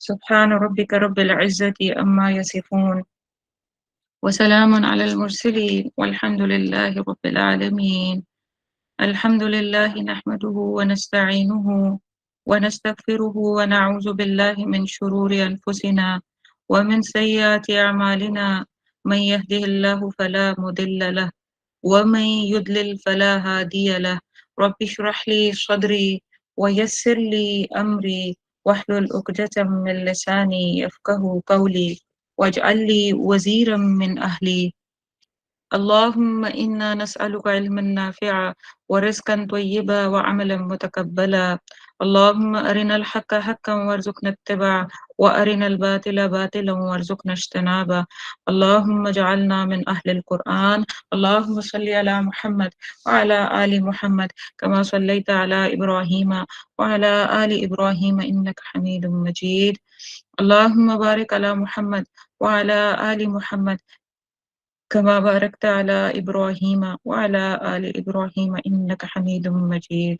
سبحان ربك رب العزة أما يصفون وسلام على المرسلين والحمد لله رب العالمين. الحمد لله نحمده ونستعينه ونستغفره ونعوذ بالله من شرور أنفسنا ومن سيئات أعمالنا. من يهده الله فلا مضل له ومن يضلل فلا هادي له. رب اشرح لي صدري ويسر لي أمري واحلل عقدة من لساني يفقه قولي واجعل لي وزيرا من أهلي. اللهم إنا نسألك علما نافعا ورزقا طيبا وعملا متقبلا. اللهم أرنا الحق حقا وارزقنا اتباعه وأرنا الباطل باطلا وارزقنا اجتنابه. اللهم اجعلنا من أهل القرآن. اللهم صل على محمد وعلى آل محمد كما صليت على إبراهيم وعلى آل إبراهيم إنك حميد مجيد. اللهم بارك على محمد وعلى آل محمد كما باركت على إبراهيم وعلى آل إبراهيم إنك حميد مجيد.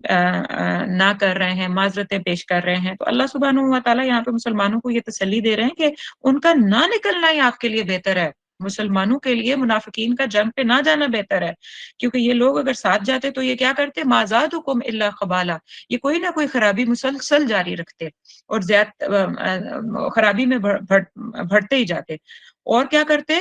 نہ کر رہے ہیں، معذرتیں پیش کر رہے ہیں، تو اللہ سبحانہ و تعالیٰ یہاں پہ مسلمانوں کو یہ تسلی دے رہے ہیں کہ ان کا نہ نکلنا ہی آپ کے لیے بہتر ہے، مسلمانوں کے لیے منافقین کا جنگ پہ نہ جانا بہتر ہے، کیونکہ یہ لوگ اگر ساتھ جاتے تو یہ کیا کرتے، ما زادکم الا خبالا، یہ کوئی نہ کوئی خرابی مسلسل جاری رکھتے اور خرابی میں بڑھتے ہی جاتے، اور کیا کرتے،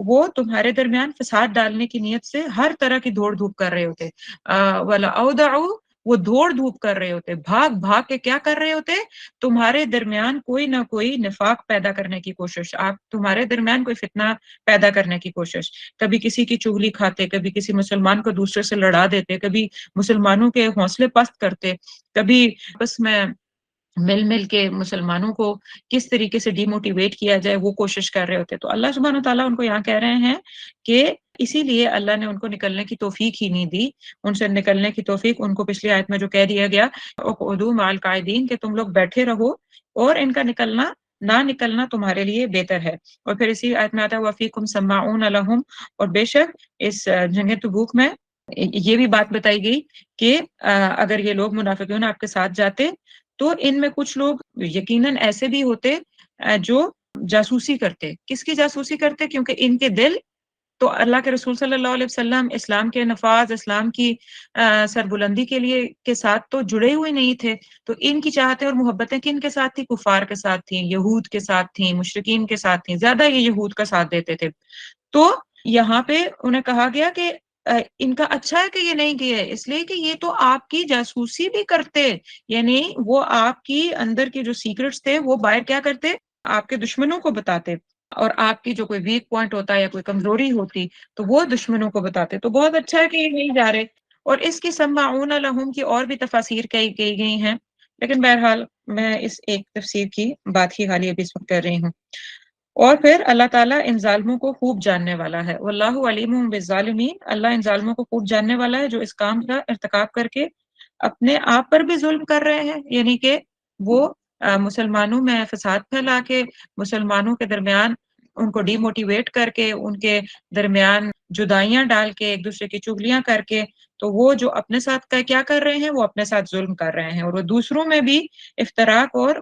وہ تمہارے درمیان فساد ڈالنے کی نیت سے ہر طرح کی دوڑ دھوپ کر رہے ہوتے، وَلَأَوْدَعُوا، وہ دوڑ دھوپ کر رہے ہوتے، بھاگ بھاگ کے کیا کر رہے ہوتے، تمہارے درمیان کوئی نہ کوئی نفاق پیدا کرنے کی کوشش، آپ تمہارے درمیان کوئی فتنہ پیدا کرنے کی کوشش، کبھی کسی کی چغلی کھاتے، کبھی کسی مسلمان کو دوسرے سے لڑا دیتے، کبھی مسلمانوں کے حوصلے پست کرتے، کبھی بس میں مل مل کے مسلمانوں کو کس طریقے سے ڈی موٹیویٹ کیا جائے وہ کوشش کر رہے ہوتے، تو اللہ سبحانہ تعالیٰ ان کو یہاں کہہ رہے ہیں کہ اسی لیے اللہ نے ان کو نکلنے کی توفیق ہی نہیں دی، ان سے نکلنے کی توفیق ان کو پچھلی آیت میں جو کہہ دیا گیا اقعدوا مع القاعدین، کہ تم لوگ بیٹھے رہو اور ان کا نہ نکلنا تمہارے لیے بہتر ہے، اور پھر اسی آیت میں آتا ہے وَفِيكُمْ سَمَّاعُونَ لَهُمْ، اور بے شک اس جنگ تبوک میں یہ بھی بات بتائی گئی کہ اگر یہ لوگ منافقون آپ کے ساتھ جاتے تو ان میں کچھ لوگ یقیناً ایسے بھی ہوتے جو جاسوسی کرتے، کس کی جاسوسی کرتے، کیونکہ ان کے دل تو اللہ کے رسول صلی اللہ علیہ وسلم، اسلام کے نفاذ، اسلام کی سربلندی کے لیے کے ساتھ تو جڑے ہوئے نہیں تھے، تو ان کی چاہتیں اور محبتیں کن کے ساتھ تھی، کفار کے ساتھ تھیں، یہود کے ساتھ تھیں، مشرکین کے ساتھ تھیں، زیادہ یہ یہود کا ساتھ دیتے تھے، تو یہاں پہ انہیں کہا گیا کہ ان کا اچھا ہے کہ یہ نہیں کیا ہے، اس لیے کہ یہ تو آپ کی جاسوسی بھی کرتے، یعنی وہ آپ کی اندر کے جو سیکرٹس تھے وہ باہر کیا کرتے، آپ کے دشمنوں کو بتاتے، اور آپ کی جو کوئی ویک پوائنٹ ہوتا ہے یا کوئی کمزوری ہوتی تو وہ دشمنوں کو بتاتے، تو بہت اچھا ہے کہ یہ نہیں جا رہے، اور اس کی سماعون لہم کی اور بھی تفاسیر کی گئی ہیں، لیکن بہرحال میں اس ایک تفسیر کی بات ہی حالی ابھی اس وقت کر رہی ہوں، اور پھر اللہ تعالیٰ ان ظالموں کو خوب جاننے والا ہے، واللہ علیم بالظالمین، اللہ ان ظالموں کو خوب جاننے والا ہے جو اس کام کا ارتکاب کر کے اپنے آپ پر بھی ظلم کر رہے ہیں، یعنی کہ وہ مسلمانوں میں فساد پھیلا کے، مسلمانوں کے درمیان ان کو ڈی موٹیویٹ کر کے، ان کے درمیان جدائیاں ڈال کے، ایک دوسرے کی چغلیاں کر کے، تو وہ جو اپنے ساتھ کیا کر رہے ہیں، وہ اپنے ساتھ ظلم کر رہے ہیں، اور وہ دوسروں میں بھی افتراق اور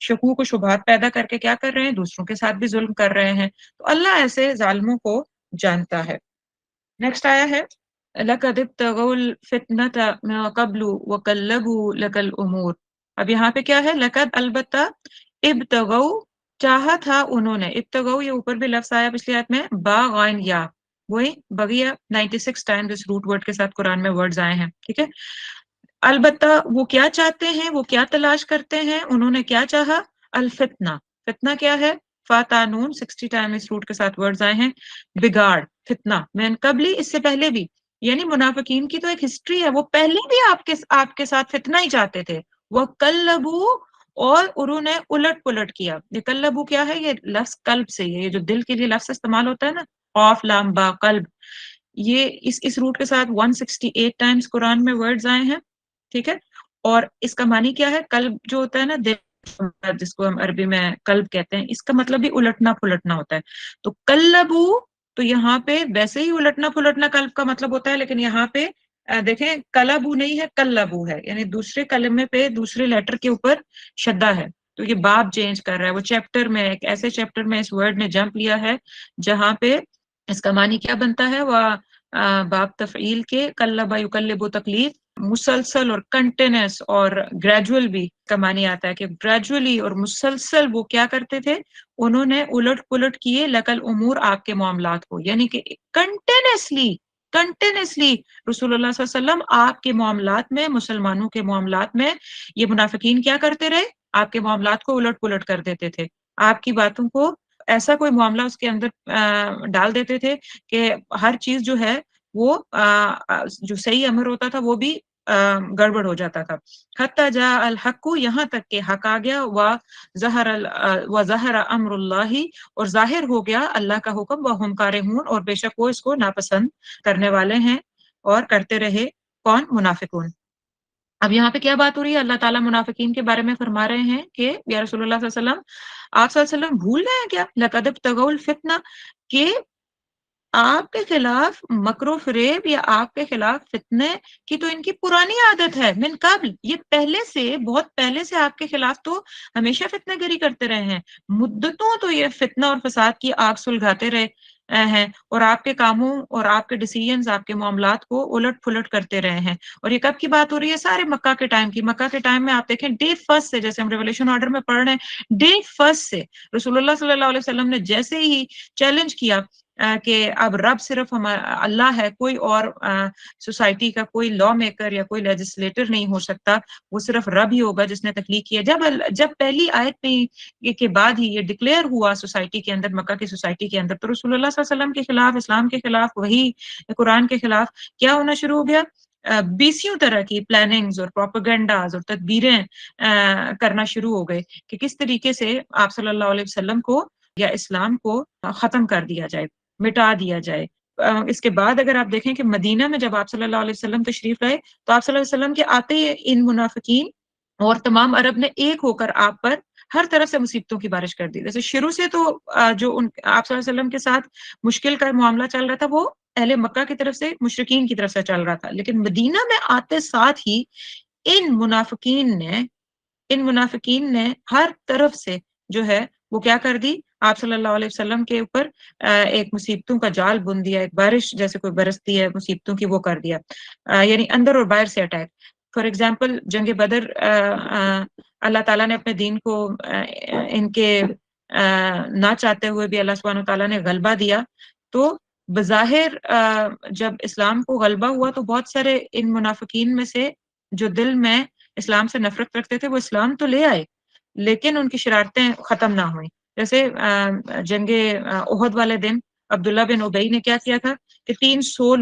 شکوک و شبہات پیدا کر کے کیا کر رہے ہیں، دوسروں کے ساتھ بھی ظلم کر رہے ہیں، تو اللہ ایسے ظالموں کو جانتا ہے۔ نیکسٹ آیا ہے لَقَدِ ابْتَغَوُا الْفِتْنَةَ مِن قَبْلُ وَقَلَّبُوا لَكَ الْأُمُورَ، اب یہاں پہ کیا ہے، لقد، البتہ، ابتغوا، چاہا تھا انہوں نے، ابتغوا یہ اوپر بھی لفظ آیا پچھلی آیت میں، با غائن یا، وہی بغیہ 96 ٹائم اس روٹ ورڈ کے ساتھ قرآن میں ورڈز آئے ہیں، ٹھیک ہے، البتہ وہ کیا چاہتے ہیں، وہ کیا تلاش کرتے ہیں، انہوں نے کیا چاہا، الفتنہ، فتنہ کیا ہے، فاتانون 60 ٹائم اس روٹ کے ساتھ ورڈز آئے ہیں، بگاڑ، فتنہ، من قبلی، اس سے پہلے بھی، یعنی منافقین کی تو ایک ہسٹری ہے، وہ پہلے بھی آپ کے ساتھ فتنہ ہی چاہتے تھے، وہ کلبو، اور انہوں نے الٹ پلٹ کیا، یہ کلبو کیا ہے، یہ لفظ قلب سے، یہ جو دل کے لیے لفظ استعمال ہوتا ہے نا، قاف لام با قلب، یہ اس روٹ کے ساتھ 168 ٹائمز قرآن میں ورڈز آئے ہیں، ٹھیک ہے، اور اس کا معنی کیا ہے، قلب جو ہوتا ہے نا دل، جس کو ہم عربی میں قلب کہتے ہیں، اس کا مطلب بھی الٹنا پلٹنا ہوتا ہے، تو کلبو، تو یہاں پہ ویسے ہی الٹنا پلٹنا قلب کا مطلب ہوتا ہے، لیکن یہاں پہ دیکھیں کلبو نہیں ہے، کلبو ہے، یعنی دوسرے کلمے پہ دوسرے لیٹر کے اوپر شدہ ہے، تو یہ باب چینج کر رہا ہے، وہ چیپٹر میں، ایک ایسے چیپٹر میں اس ورڈ نے جمپ لیا ہے جہاں پہ اس کا معنی کیا بنتا ہے، وہ باب تفعیل کے کلبا یکلبو تکلیف، مسلسل اور کنٹینس اور گریجول بھی کا معنی آتا ہے کہ گریجولی اور مسلسل وہ کیا کرتے تھے، انہوں نے الٹ پلٹ کیے لکل امور، آپ کے معاملات کو، یعنی کہ کنٹینسلی رسول اللہ صلی اللہ علیہ وسلم آپ کے معاملات میں، مسلمانوں کے معاملات میں، یہ منافقین کیا کرتے رہے، آپ کے معاملات کو الٹ پلٹ کر دیتے تھے، آپ کی باتوں کو ایسا کوئی معاملہ اس کے اندر ڈال دیتے تھے کہ ہر چیز جو ہے وہ جو صحیح امر ہوتا تھا وہ بھی گڑبڑ ہو جاتا تھا، حتی جاء الحق، یہاں تک کہ حق آ گیا، وظہر امر اللہ، اور ظاہر ہو گیا اللہ کا حکم، وہم کارہون، اور بے شک وہ اس کو ناپسند کرنے والے ہیں، اور کرتے رہے کون، منافقون۔ اب یہاں پہ کیا بات ہو رہی ہے، اللہ تعالیٰ منافقین کے بارے میں فرما رہے ہیں کہ یا رسول اللہ صلی اللہ علیہ وسلم، آپ صلی اللہ علیہ وسلم بھول گئے ہیں کیا، لقد ابتغوا الفتنہ، کہ آپ کے خلاف مکر و فریب یا آپ کے خلاف فتنے کی تو ان کی پرانی عادت ہے، من قبل، یہ پہلے سے، بہت پہلے سے آپ کے خلاف تو ہمیشہ فتنہ گری کرتے رہے ہیں، مدتوں تو یہ فتنہ اور فساد کی آگ سلگاتے رہے ہیں، اور آپ کے کاموں اور آپ کے ڈیسیژنز، آپ کے معاملات کو الٹ پھلٹ کرتے رہے ہیں۔ اور یہ کب کی بات ہو رہی ہے؟ سارے مکہ کے ٹائم کی۔ مکہ کے ٹائم میں آپ دیکھیں ڈے فرسٹ سے، جیسے ہم ریولیوشن آرڈر میں پڑھ رہے ہیں، ڈے فرسٹ سے رسول اللہ صلی اللہ علیہ وسلم نے جیسے ہی چیلنج کیا کہ اب رب صرف اللہ ہے، کوئی اور سوسائٹی کا کوئی لا میکر یا کوئی لیجسلیٹر نہیں ہو سکتا، وہ صرف رب ہی ہوگا جس نے تخلیق کیا۔ جب پہلی آیت میں کے بعد ہی یہ ڈکلیئر ہوا سوسائٹی کے اندر، مکہ کی سوسائٹی کے اندر، تو رسول اللہ صلی اللہ علیہ وسلم کے خلاف، اسلام کے خلاف، وہی قرآن کے خلاف کیا ہونا شروع ہو گیا؟ بیسیوں طرح کی پلاننگز اور پروپیگنڈاز اور تدبیریں کرنا شروع ہو گئے کہ کس طریقے سے آپ صلی اللہ علیہ وسلم کو یا اسلام کو ختم کر دیا جائے، مٹا دیا جائے۔ اس کے بعد اگر آپ دیکھیں کہ مدینہ میں جب آپ صلی اللہ علیہ وسلم تشریف لائے، تو آپ صلی اللہ علیہ وسلم کے آتے ہی ان منافقین اور تمام عرب نے ایک ہو کر آپ پر ہر طرف سے مصیبتوں کی بارش کر دی۔ جیسے شروع سے تو جو آپ صلی اللہ علیہ وسلم کے ساتھ مشکل کا معاملہ چل رہا تھا، وہ اہل مکہ کی طرف سے، مشرکین کی طرف سے چل رہا تھا، لیکن مدینہ میں آتے ساتھ ہی ان منافقین نے ہر طرف سے جو ہے وہ کیا کر دی؟ آپ صلی اللہ علیہ وسلم کے اوپر ایک مصیبتوں کا جال بن دیا، ایک بارش جیسے کوئی برستی ہے مصیبتوں کی، وہ کر دیا، یعنی اندر اور باہر سے اٹیک۔ فار ایگزامپل جنگ بدر، اللہ تعالیٰ نے اپنے دین کو ان کے نہ چاہتے ہوئے بھی اللہ سبحانہ تعالیٰ نے غلبہ دیا، تو بظاہر جب اسلام کو غلبہ ہوا تو بہت سارے ان منافقین میں سے جو دل میں اسلام سے نفرت رکھتے تھے، وہ اسلام تو لے آئے لیکن ان کی شرارتیں ختم نہ ہوئیں۔ جیسے جنگ احد والے دن عبداللہ بن ابی نے کیا کیا تھا کہ 300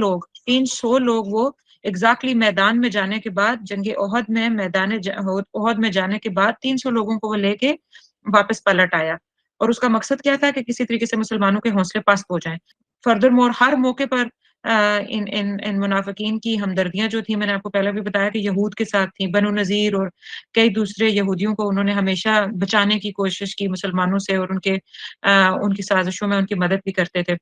لوگ وہ ایگزیکٹلی میدان میں جانے کے بعد، جنگ احد میں احد میں جانے کے بعد 300 لوگوں کو وہ لے کے واپس پلٹ آیا، اور اس کا مقصد کیا تھا کہ کسی طریقے سے مسلمانوں کے حوصلے پست ہو جائیں۔ فردر مور ہر موقع پر ان منافقین کی ہمدردیاں جو تھیں، میں نے آپ کو پہلے بھی بتایا کہ یہود کے ساتھ تھیں، بنو نذیر اور کئی دوسرے یہودیوں کو انہوں نے ہمیشہ بچانے کی کوشش کی مسلمانوں سے، اور ان کی سازشوں میں ان کی مدد بھی کرتے تھے۔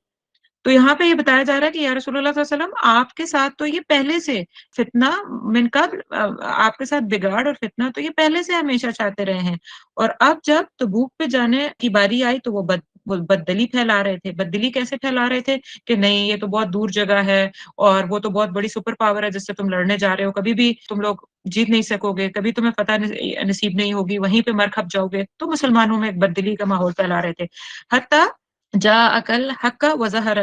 تو یہاں پہ یہ بتایا جا رہا ہے کہ یا رسول اللہ صلی اللہ علیہ وسلم، آپ کے ساتھ تو یہ پہلے سے فتنہ من قبل، آپ کے ساتھ بگاڑ اور فتنہ تو یہ پہلے سے ہمیشہ چاہتے رہے ہیں، اور اب جب تبوک پہ جانے کی باری آئی تو وہ بددلی پھیلا رہے تھے۔ بددلی کیسے پھیلا رہے تھے کہ نہیں، یہ تو بہت دور جگہ ہے، اور وہ تو بہت بڑی سپر پاور ہے جس سے تم لڑنے جا رہے ہو، کبھی بھی تم لوگ جیت نہیں سکو گے، کبھی تمہیں فتح نصیب نہیں ہوگی، وہیں پہ مر کھپ جاؤ گے۔ تو مسلمانوں میں ایک بددلی کا ماحول پھیلا رہے تھے، حتیٰ جا عقل حق کا وظہر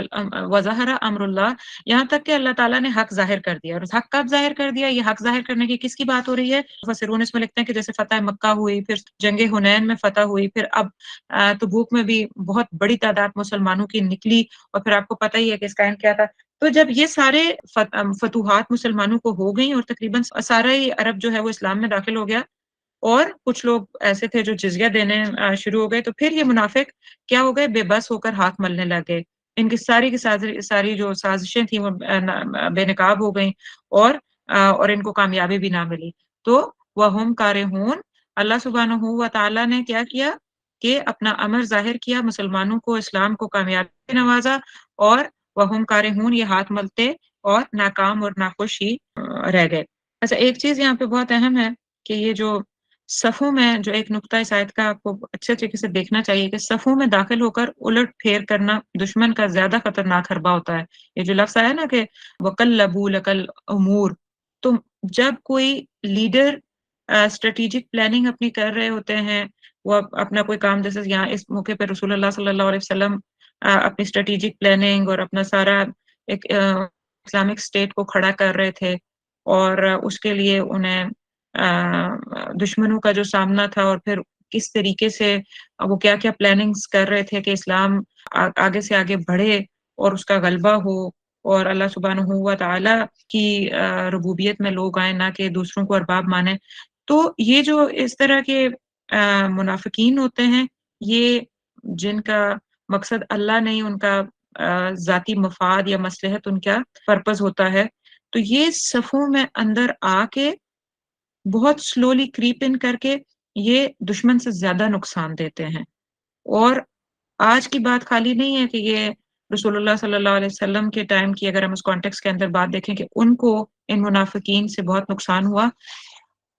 امر اللہ، یہاں تک کہ اللہ تعالیٰ نے حق ظاہر کر دیا۔ اور حق کب ظاہر کر دیا؟ یہ حق ظاہر کرنے کی کس کی بات ہو رہی ہے؟ مفسرون اس میں لکھتے ہیں کہ جیسے فتح مکہ ہوئی، پھر جنگ حنین میں فتح ہوئی، پھر اب تبوک میں بھی بہت بڑی تعداد مسلمانوں کی نکلی، اور پھر آپ کو پتہ ہی ہے کہ اس کا اینڈ کیا تھا۔ تو جب یہ سارے فتوحات مسلمانوں کو ہو گئیں اور تقریباً سارا ہی عرب جو ہے وہ اسلام میں داخل ہو گیا، اور کچھ لوگ ایسے تھے جو جزیہ دینے شروع ہو گئے، تو پھر یہ منافق کیا ہو گئے؟ بے بس ہو کر ہاتھ ملنے لگے، ان کی ساری جو سازشیں تھیں وہ بے نقاب ہو گئیں، اور ان کو کامیابی بھی نہ ملی۔ تو وَهُمْ كَارِهُونَ، اللہ سبحانہ و تعالیٰ نے کیا کیا کہ اپنا امر ظاہر کیا، مسلمانوں کو، اسلام کو کامیابی نوازا، اور وَهُمْ كَارِهُونَ، یہ ہاتھ ملتے اور ناکام اور ناخوش ہی رہ گئے۔ اچھا، ایک چیز یہاں پہ بہت اہم ہے کہ یہ جو صفوں میں جو ایک نقطہ اس آیت کا آپ کو اچھے طریقے سے دیکھنا چاہیے کہ صفوں میں داخل ہو کر الٹ پھیر کرنا دشمن کا زیادہ خطرناک حربہ ہوتا ہے۔ یہ جو لفظ آیا نا کہ وَقَلَّبُوا لَكَ الْأُمُورَ، تو جب کوئی لیڈر اسٹریٹجک پلاننگ اپنی کر رہے ہوتے ہیں، وہ اپنا کوئی کام، جیسے یہاں اس موقع پہ رسول اللہ صلی اللہ علیہ وسلم اپنی اسٹریٹجک پلاننگ اور اپنا سارا ایک اسلامک اسٹیٹ کو کھڑا کر رہے تھے، اور اس کے لیے انہیں دشمنوں کا جو سامنا تھا، اور پھر کس طریقے سے وہ کیا کیا پلاننگز کر رہے تھے کہ اسلام آگے سے آگے بڑھے اور اس کا غلبہ ہو، اور اللہ سبحانہ و تعالیٰ کی ربوبیت میں لوگ آئیں، نہ کہ دوسروں کو ارباب مانیں۔ تو یہ جو اس طرح کے منافقین ہوتے ہیں، یہ جن کا مقصد اللہ نہیں، ان کا ذاتی مفاد یا مصلحت ان کا پرپز ہوتا ہے، تو یہ صفوں میں اندر آ کے بہت سلولی کریپ ان کر کے یہ دشمن سے زیادہ نقصان دیتے ہیں۔ اور آج کی بات خالی نہیں ہے کہ یہ رسول اللہ صلی اللہ علیہ وسلم کے ٹائم کی اگر ہم اس کانٹیکس کے اندر بات دیکھیں کہ ان کو ان منافقین سے بہت نقصان ہوا،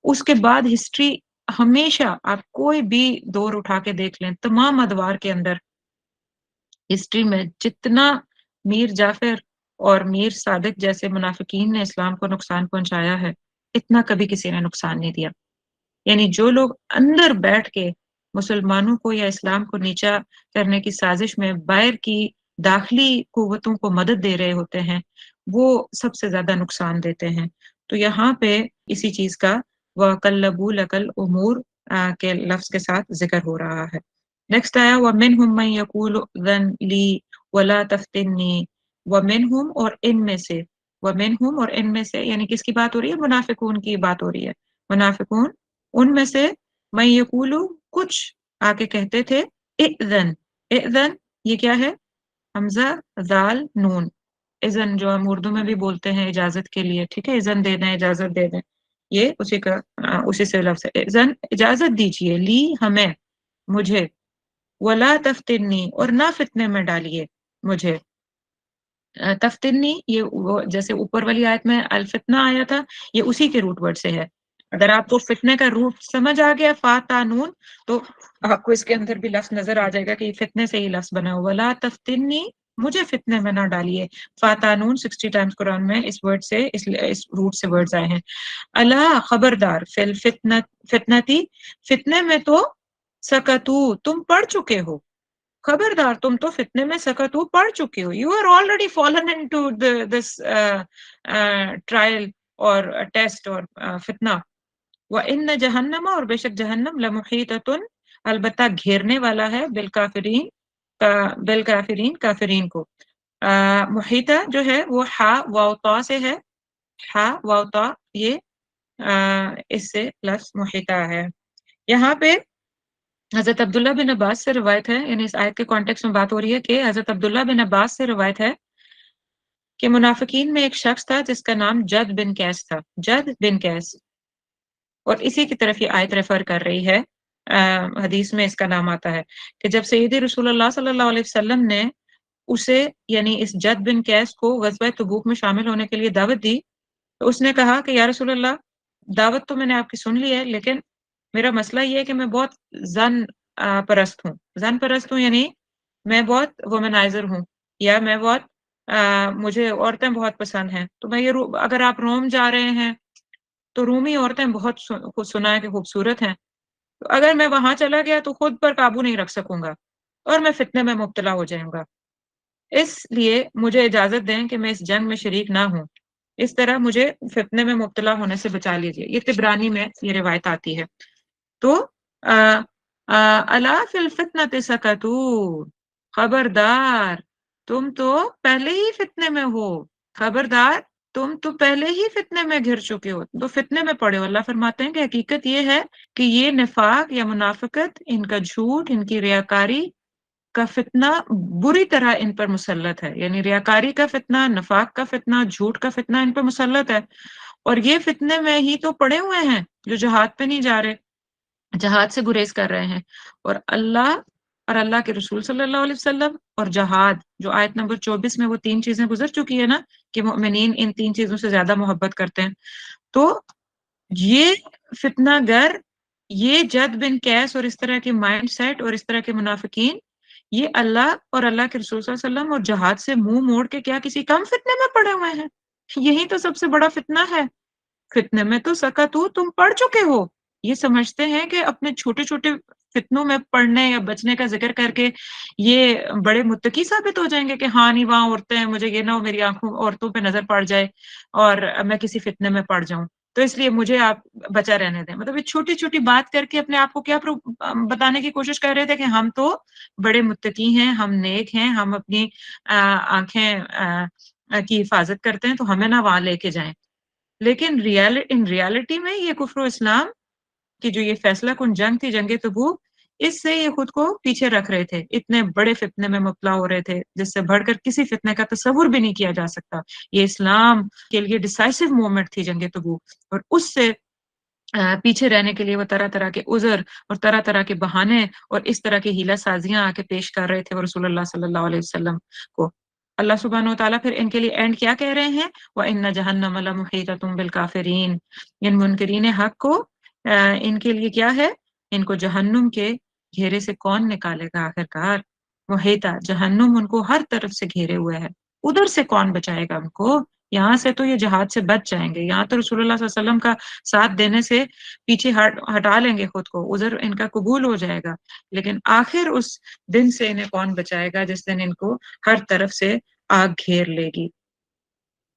اس کے بعد ہسٹری ہمیشہ آپ کوئی بھی دور اٹھا کے دیکھ لیں، تمام ادوار کے اندر ہسٹری میں جتنا میر جعفر اور میر صادق جیسے منافقین نے اسلام کو نقصان پہنچایا ہے، اتنا کبھی کسی نے نقصان نہیں دیا. یعنی جو لوگ اندر بیٹھ کے مسلمانوں کو یا اسلام کو نیچا کرنے کی سازش میں باہر کی داخلی قوتوں کو مدد دے رہے ہوتے ہیں، وہ سب سے زیادہ نقصان دیتے ہیں. تو یہاں پہ اسی چیز کا وَقَلَّبُوا لَكَ الْأُمُورَ کے لفظ کے ساتھ ذکر ہو رہا ہے. نیکسٹ آیا وَمِنْهُمْ مَنْ يَقُولُ ائْذَنْ لِي وَلَا تَفْتِنِّي، وَمِنْهُمْ اور ان میں سے، وَمِنْهُمْ اور ان میں سے، یعنی کس کی بات ہو رہی ہے؟ منافقون کی بات ہو رہی ہے. منافقون ان میں سے مَن يَقُولُ کچھ آ کے کہتے تھے ائذن، ائذن یہ کیا ہے؟ حمزہ ذال نون، اذن جو ہم اردو میں بھی بولتے ہیں اجازت کے لیے، ٹھیک ہے، اذن دے دیں، اجازت دے دیں، یہ اسی کا اسی سے لفظ ہے. اذن اجازت دیجئے، لی ہمیں، مجھے، ولا تفتنی اور نہ فتنے میں ڈالیے مجھے. تفتنی یہ جیسے اوپر والی آیت میں الفتنہ آیا تھا، یہ اسی کے روٹ ورڈ سے ہے. اگر آپ کو فتنے کا روٹ سمجھ آ گیا فاتانون، تو آپ کو اس کے اندر بھی لفظ نظر آ جائے گا کہ یہ فتنے سے ہی لفظ بنا ہوا. لا تفتنی مجھے فتنے میں نہ ڈالیے. فاتانون 60 ٹائمز قرآن میں اس ورڈ سے اس روٹ سے ورڈز آئے ہیں. اللہ خبردار، فی الفتنتی فتنے میں تو سکتو تم پڑھ چکے ہو، خبردار تم تو فتنے میں سکتو پڑھ چکے ہو. You are already fallen into this trial اور ٹیسٹ اور فتنہ. وَإِنَّ جہنم اور بے شک جہنم لَمُحِيطَةٌ البتہ گھیرنے والا ہے بالکافرین، بالکافرین کافرین کو. محیطہ جو ہے وہ ہا واو تا سے ہے، ہا واو تا یہ اس سے لفظ محیطہ ہے. یہاں پہ حضرت عبداللہ بن عباس سے روایت ہے، یعنی اس آیت کے کانٹیکس میں بات ہو رہی ہے کہ حضرت عبداللہ بن عباس سے روایت ہے کہ منافقین میں ایک شخص تھا جس کا نام جد بن قیس تھا. جد بن قیس، اور اسی کی طرف یہ آیت ریفر کر رہی ہے. حدیث میں اس کا نام آتا ہے کہ جب سیدی رسول اللہ صلی اللہ علیہ وسلم نے اسے یعنی اس جد بن قیس کو غزوہ تبوک میں شامل ہونے کے لیے دعوت دی، تو اس نے کہا کہ یا رسول اللہ، دعوت تو میں نے آپ کی سن لی ہے، لیکن میرا مسئلہ یہ ہے کہ میں بہت زن پرست ہوں. زن پرست ہوں یعنی میں بہت وومنائزر ہوں، یا میں بہت مجھے عورتیں بہت پسند ہیں. تو میں یہ اگر آپ روم جا رہے ہیں تو رومی عورتیں بہت سنا ہے کہ خوبصورت ہیں، تو اگر میں وہاں چلا گیا تو خود پر قابو نہیں رکھ سکوں گا اور میں فتنے میں مبتلا ہو جاؤں گا. اس لیے مجھے اجازت دیں کہ میں اس جنگ میں شریک نہ ہوں، اس طرح مجھے فتنے میں مبتلا ہونے سے بچا لیجیے. یہ طبرانی میں یہ روایت آتی ہے. تو الا فی الفتنۃ سکتوا، خبردار تم تو پہلے ہی فتنے میں ہو، خبردار تم تو پہلے ہی فتنے میں گھر چکے ہو، تو فتنے میں پڑے ہو. اللہ فرماتے ہیں کہ حقیقت یہ ہے کہ یہ نفاق یا منافقت، ان کا جھوٹ، ان کی ریاکاری کا فتنہ بری طرح ان پر مسلط ہے. یعنی ریاکاری کا فتنہ، نفاق کا فتنہ، جھوٹ کا فتنہ ان پر مسلط ہے. اور یہ فتنے میں ہی تو پڑے ہوئے ہیں جو جہاد پہ نہیں جا رہے، جہاد سے گریز کر رہے ہیں. اور اللہ اور اللہ کے رسول صلی اللہ علیہ وسلم اور جہاد، جو آیت نمبر 24 میں وہ 3 چیزیں گزر چکی ہے نا کہ مؤمنین ان 3 چیزوں سے زیادہ محبت کرتے ہیں. تو یہ فتنہ گر، یہ جد بن قیس اور اس طرح کے مائنڈ سیٹ اور اس طرح کے منافقین، یہ اللہ اور اللہ کے رسول صلی اللہ علیہ وسلم اور جہاد سے منہ موڑ کے کیا کسی کم فتنے میں پڑے ہوئے ہیں؟ یہی تو سب سے بڑا فتنہ ہے. فتنے میں تو سکتو تم پڑھ چکے ہو. یہ سمجھتے ہیں کہ اپنے چھوٹے چھوٹے فتنوں میں پڑھنے یا بچنے کا ذکر کر کے یہ بڑے متقی ثابت ہو جائیں گے کہ ہاں نہیں وہاں عورتیں ہیں، مجھے یہ نہ ہو میری آنکھوں عورتوں پہ نظر پڑ جائے اور میں کسی فتنے میں پڑ جاؤں، تو اس لیے مجھے آپ بچا رہنے دیں. مطلب یہ چھوٹی چھوٹی بات کر کے اپنے آپ کو کیا بتانے کی کوشش کر رہے تھے کہ ہم تو بڑے متقی ہیں، ہم نیک ہیں، ہم اپنی آنکھیں کی حفاظت کرتے ہیں، تو ہمیں نہ وہاں لے کے جائیں. لیکن ان ریالٹی میں یہ کفر و اسلام کی جو یہ فیصلہ کن جنگ تھی، جنگ تبوک، اس سے یہ خود کو پیچھے رکھ رہے تھے. اتنے بڑے فتنے میں مبتلا ہو رہے تھے جس سے بڑھ کر کسی فتنے کا تصور بھی نہیں کیا جا سکتا. یہ اسلام کے لیے ڈیسائسو مومنٹ تھی جنگ تبوک، اور اس سے پیچھے رہنے کے لیے وہ طرح طرح کے عذر اور طرح طرح کے بہانے اور اس طرح کی ہیلہ سازیاں آ کے پیش کر رہے تھے وہ رسول اللہ صلی اللہ علیہ وسلم کو. اللہ سبحانہ و تعالیٰ پھر ان کے لیے اینڈ کیا کہہ رہے ہیں، وَإِنَّ جَهَنَّمَ لَمُحِيطَةٌ بِالْكَافِرِينَ، ان منکرین حق کو ان کے لیے کیا ہے، ان کو جہنم کے گھیرے سے کون نکالے گا آخرکار، محیطہ جہنم ان کو ہر طرف سے گھیرے ہوئے ہے، ادھر سے کون بچائے گا ان کو، یہاں سے تو یہ جہاد سے بچ جائیں گے، یہاں تو رسول اللہ صلی اللہ علیہ وسلم کا ساتھ دینے سے پیچھے ہٹا لیں گے خود کو، ادھر ان کا قبول ہو جائے گا، لیکن آخر اس دن سے انہیں کون بچائے گا جس دن ان کو ہر طرف سے آگ گھیر لے گی۔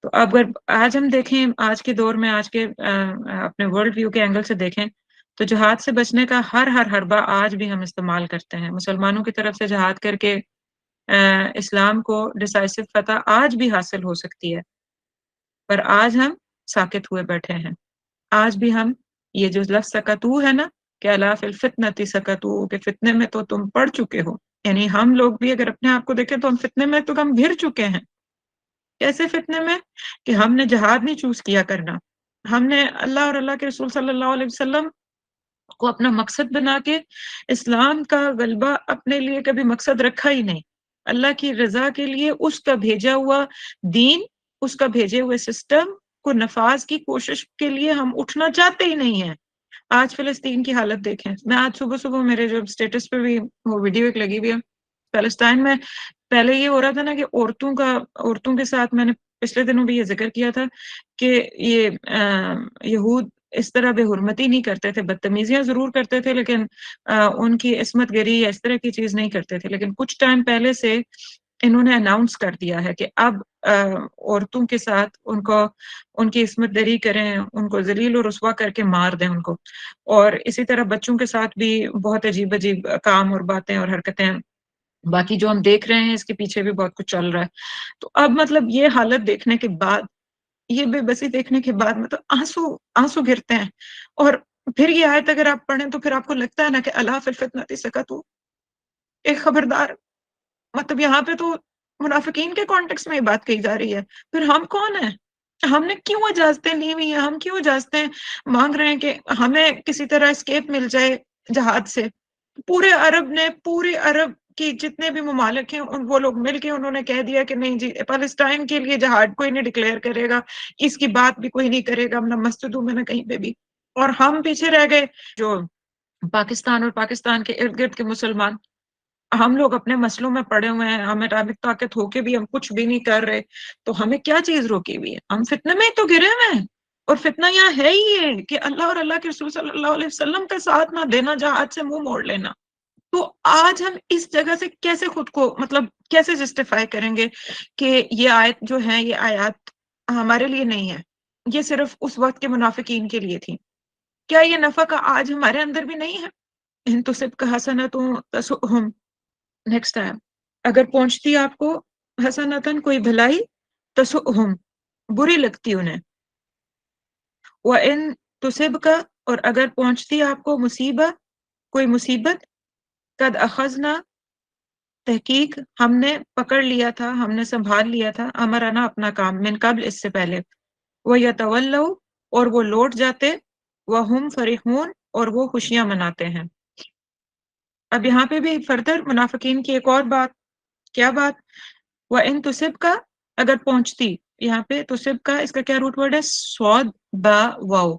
تو اب اگر آج ہم دیکھیں، آج کے دور میں، آج کے اپنے ورلڈ ویو کے اینگل سے دیکھیں تو جہاد سے بچنے کا ہر حربہ آج بھی ہم استعمال کرتے ہیں، مسلمانوں کی طرف سے جہاد کر کے اسلام کو ڈیسائسو فتح آج بھی حاصل ہو سکتی ہے، پر آج ہم ساکت ہوئے بیٹھے ہیں، آج بھی ہم یہ جو لفظ سکتو ہے نا کہ الا فی الفتنۃ سکتو، کہ فتنے میں تو تم پڑ چکے ہو، یعنی ہم لوگ بھی اگر اپنے آپ کو دیکھیں تو ہم فتنے میں تو ہم گھر چکے ہیں۔ کیسے فتنے میں؟ کہ ہم نے جہاد نہیں چوز کیا کرنا، ہم نے اللہ اور اللہ کے رسول صلی اللہ علیہ وسلم کو اپنا مقصد بنا کے اسلام کا غلبہ اپنے لیے کبھی مقصد رکھا ہی نہیں، اللہ کی رضا کے لیے اس کا بھیجا ہوا دین، اس کا بھیجے ہوئے سسٹم کو نفاذ کی کوشش کے لیے ہم اٹھنا چاہتے ہی نہیں ہیں۔ آج فلسطین کی حالت دیکھیں، میں آج صبح میرے جو اسٹیٹس پہ بھی وہ ویڈیو ایک لگی ہوئی ہے، فلسطین میں پہلے یہ ہو رہا تھا نا کہ عورتوں کے ساتھ، میں نے پچھلے دنوں بھی یہ ذکر کیا تھا کہ یہ یہود اس طرح بے حرمتی نہیں کرتے تھے، بدتمیزیاں ضرور کرتے تھے لیکن ان کی عصمت گری یا اس طرح کی چیز نہیں کرتے تھے، لیکن کچھ ٹائم پہلے سے انہوں نے اناؤنس کر دیا ہے کہ اب عورتوں کے ساتھ ان کی عصمت دری کریں، ان کو ذلیل و رسوا کر کے مار دیں ان کو، اور اسی طرح بچوں کے ساتھ بھی بہت عجیب عجیب کام اور باتیں اور حرکتیں، باقی جو ہم دیکھ رہے ہیں اس کے پیچھے بھی بہت کچھ چل رہا ہے۔ تو اب مطلب یہ حالت دیکھنے کے بعد، یہ بے بسی دیکھنے کے بعد مطلب آنسو گرتے ہیں، اور پھر یہ آیت اگر آپ پڑھیں تو پھر آپ کو لگتا ہے نا کہ الا فی الفتنۃ سقطوا، ایک خبردار، مطلب یہاں پہ تو منافقین کے کانٹیکس میں یہ بات کہی جا رہی ہے، پھر ہم کون ہیں؟ ہم نے کیوں اجازتیں لی ہوئی ہیں، ہم کیوں اجازتیں مانگ رہے ہیں کہ ہمیں کسی طرح اسکیپ مل جائے جہاد سے؟ پورے عرب کی جتنے بھی ممالک ہیں وہ لوگ مل کے انہوں نے کہہ دیا کہ نہیں جی، فلسطین کے لیے جہاد کوئی نہیں ڈکلیئر کرے گا، اس کی بات بھی کوئی نہیں کرے گا، نہ مسجدوں میں نہ کہیں پہ بھی، اور ہم پیچھے رہ گئے جو پاکستان اور پاکستان کے ارد گرد کے مسلمان، ہم لوگ اپنے مسئلوں میں پڑے ہوئے ہیں، ہمیں اٹامک طاقت ہو کے بھی ہم کچھ بھی نہیں کر رہے، تو ہمیں کیا چیز روکی ہوئی ہے؟ ہم فتنے میں ہی تو گرے ہوئے ہیں، اور فتنہ یہاں ہے ہی یہ کہ اللہ اور اللہ کے رسول صلی اللہ علیہ وسلم کا ساتھ نہ دینا، جہاد سے منہ موڑ لینا۔ تو آج ہم اس جگہ سے کیسے خود کو مطلب کیسے جسٹیفائی کریں گے کہ یہ آیت جو ہے، یہ آیات ہمارے لیے نہیں ہے، یہ صرف اس وقت کے منافقین کے لیے تھی؟ کیا یہ نفع کا آج ہمارے اندر بھی نہیں ہے؟ ان تصبک حسنۃ تسؤہم، نیکسٹ ٹائم اگر پہنچتی آپ کو حسنتن کوئی بھلائی، تسؤہم بری لگتی انہیں، وَإِن تصبک اور اگر پہنچتی آپ کو مصیبت کوئی مصیبت، قد اخذنا تحقیق ہم نے پکڑ لیا تھا، ہم نے سنبھال لیا تھا، امرنا اپنا کام، من قبل اس سے پہلے، وَيَتَوَلَّوْا اور وہ لوٹ جاتے، وَهُمْ فَرِحُونَ اور وہ خوشیاں مناتے ہیں۔ اب یہاں پہ بھی فردر منافقین کی ایک اور بات، کیا بات؟ وَإِن تُصِبْكَ اگر پہنچتی، یہاں پہ تُصِبْكَ اس کا کیا روٹ ورڈ ہے؟ صاد با واو،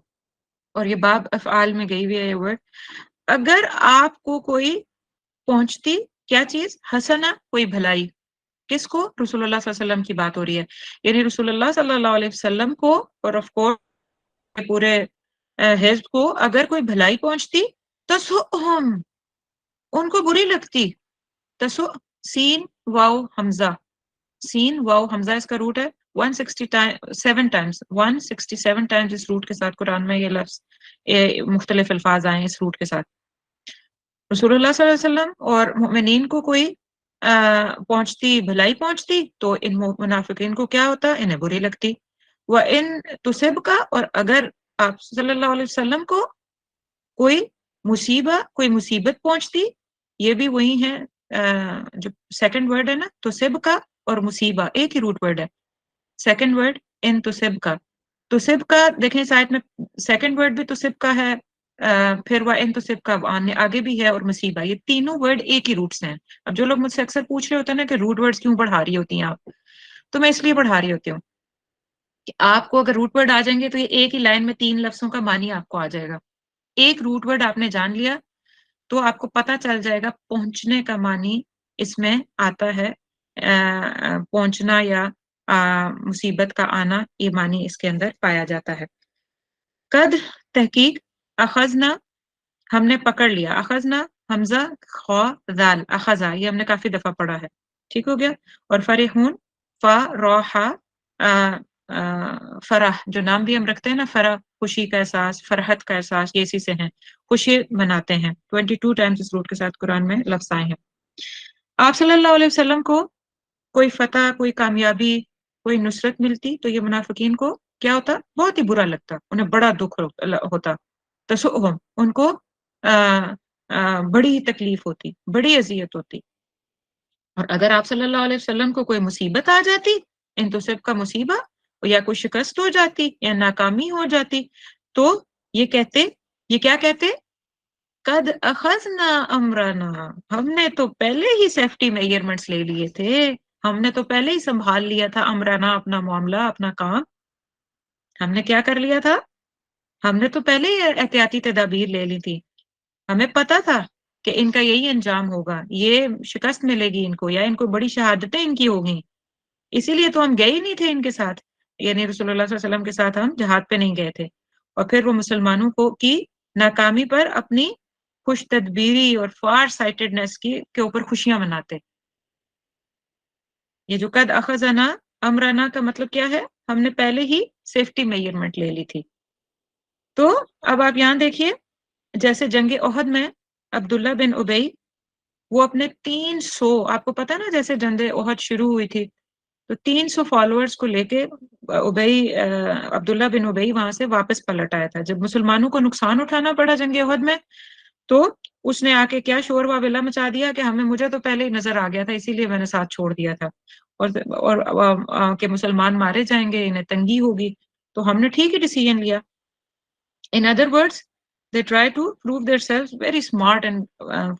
اور یہ باب افعال میں گئی ہوئی ہے یہ ورڈ، اگر آپ کو کوئی پہنچتی کیا چیز؟ حسنہ کوئی بھلائی، کس کو؟ رسول اللہ صلی اللہ علیہ وسلم کی بات ہو رہی ہے، یعنی رسول اللہ صلی اللہ علیہ وسلم کو اور آف کورس پورے حزب کو اگر کوئی بھلائی پہنچتی، تسؤہم ان کو بری لگتی، تسو سین واو حمزہ، سین واو حمزہ اس کا روٹ ہے 167 ٹائمز، 167 ٹائمز اس روٹ کے ساتھ قرآن میں یہ لفظ مختلف الفاظ آئے ہیں اس روٹ کے ساتھ۔ رسول اللہ صلی اللہ علیہ وسلم اور مومنین کو کوئی پہنچتی بھلائی پہنچتی تو ان منافقین کو کیا ہوتا؟ انہیں بری لگتی۔ وَإِن تُصِبْكَ اور اگر آپ صلی اللہ علیہ وسلم کو کوئی مصیبت پہنچتی، یہ بھی وہی ہے جو سیکنڈ ورڈ ہے نا، تُصِبْكَ اور مصیبہ ایک ہی روٹ ورڈ ہے، سیکنڈ ورڈ ان تُصِبْكَ، تُصِبْكَ دیکھیں اس آیت میں سیکنڈ ورڈ بھی تُصِبْكَ ہے، پھر وَإِن تُصِبْكَ آگے بھی ہے، اور مصیبہ، یہ تینوں ورڈ ایک ہی روٹ سے ہیں۔ اب جو لوگ مجھ سے اکثر پوچھ رہے ہوتے ہیں نا کہ روٹ ورڈز کیوں پڑھا رہی ہوتی ہیں آپ، تو میں اس لیے پڑھا رہی ہوتی ہوں کہ آپ کو اگر روٹ ورڈ آ جائیں گے تو یہ ایک ہی لائن میں 3 لفظوں کا معنی آپ کو آ جائے گا. ایک روٹ ورڈ آپ نے جان لیا تو آپ کو پتا چل جائے گا پہنچنے کا معنی اس میں آتا ہے. پہنچنا یا مصیبت کا آنا، یہ معنی اس کے اندر پایا جاتا ہے. قد تحقیق، اخذنا ہم نے پکڑ لیا، اخذنا حمزہ خا ذال اخذا، یہ ہم نے کافی دفعہ پڑھا ہے، ٹھیک ہو گیا. اور فرحون فا روحا فرح، جو نام بھی ہم رکھتے ہیں نا، فرح خوشی کا احساس، فرحت کا احساس، یہ اسی سے ہیں، خوشی مناتے ہیں. 22 ٹائمز اس روٹ کے ساتھ قرآن میں لفظ آئے ہیں. آپ صلی اللہ علیہ وسلم کو کوئی فتح، کوئی کامیابی، کوئی نصرت ملتی تو یہ منافقین کو کیا ہوتا؟ بہت ہی برا لگتا، انہیں بڑا دکھ ہوتا. تسؤہم، ان کو بڑی تکلیف ہوتی، بڑی اذیت ہوتی. اور اگر آپ صلی اللہ علیہ وسلم کو کوئی مصیبت آ جاتی، ان تو سب کا مصیبت، یا کوئی شکست ہو جاتی یا ناکامی ہو جاتی، تو یہ کہتے، یہ کیا کہتے؟ قد اخذنا امرنا، ہم نے تو پہلے ہی سیفٹی میجرمنٹس لے لیے تھے، ہم نے تو پہلے ہی سنبھال لیا تھا امرنا، اپنا معاملہ، اپنا کام. ہم نے کیا کر لیا تھا؟ ہم نے تو پہلے ہی احتیاطی تدابیر لے لی تھی. ہمیں پتا تھا کہ ان کا یہی انجام ہوگا، یہ شکست ملے گی ان کو، یا ان کو بڑی شہادتیں ان کی ہوگی. اسی لیے تو ہم گئے ہی نہیں تھے ان کے ساتھ، یعنی رسول اللہ صلی اللہ علیہ وسلم کے ساتھ ہم جہاد پہ نہیں گئے تھے. اور پھر وہ مسلمانوں کو کی ناکامی پر اپنی خوش تدبیری اور فار سائٹڈنس کے اوپر خوشیاں مناتے. یہ جو قد اخذنا امرنا کا مطلب کیا ہے؟ ہم نے پہلے ہی سیفٹی میجرمنٹ لے لی تھی. تو اب آپ یہاں دیکھیے، جیسے جنگ احد میں عبداللہ بن ابی، وہ اپنے 300، آپ کو پتا نا جیسے جنگ احد شروع ہوئی تھی تو 300 فالوورز کو لے کے عبداللہ بن ابی وہاں سے واپس پلٹ آیا تھا. جب مسلمانوں کو نقصان اٹھانا پڑا جنگ احد میں، تو اس نے آ کے کیا شور واویلا مچا دیا کہ مجھے تو پہلے ہی نظر آ گیا تھا، اسی لیے میں نے ساتھ چھوڑ دیا تھا، اور کہ مسلمان مارے جائیں گے، انہیں تنگی ہوگی، تو ہم نے ٹھیک ہی ڈیسیژن لیا. In other words, they try to prove themselves very smart and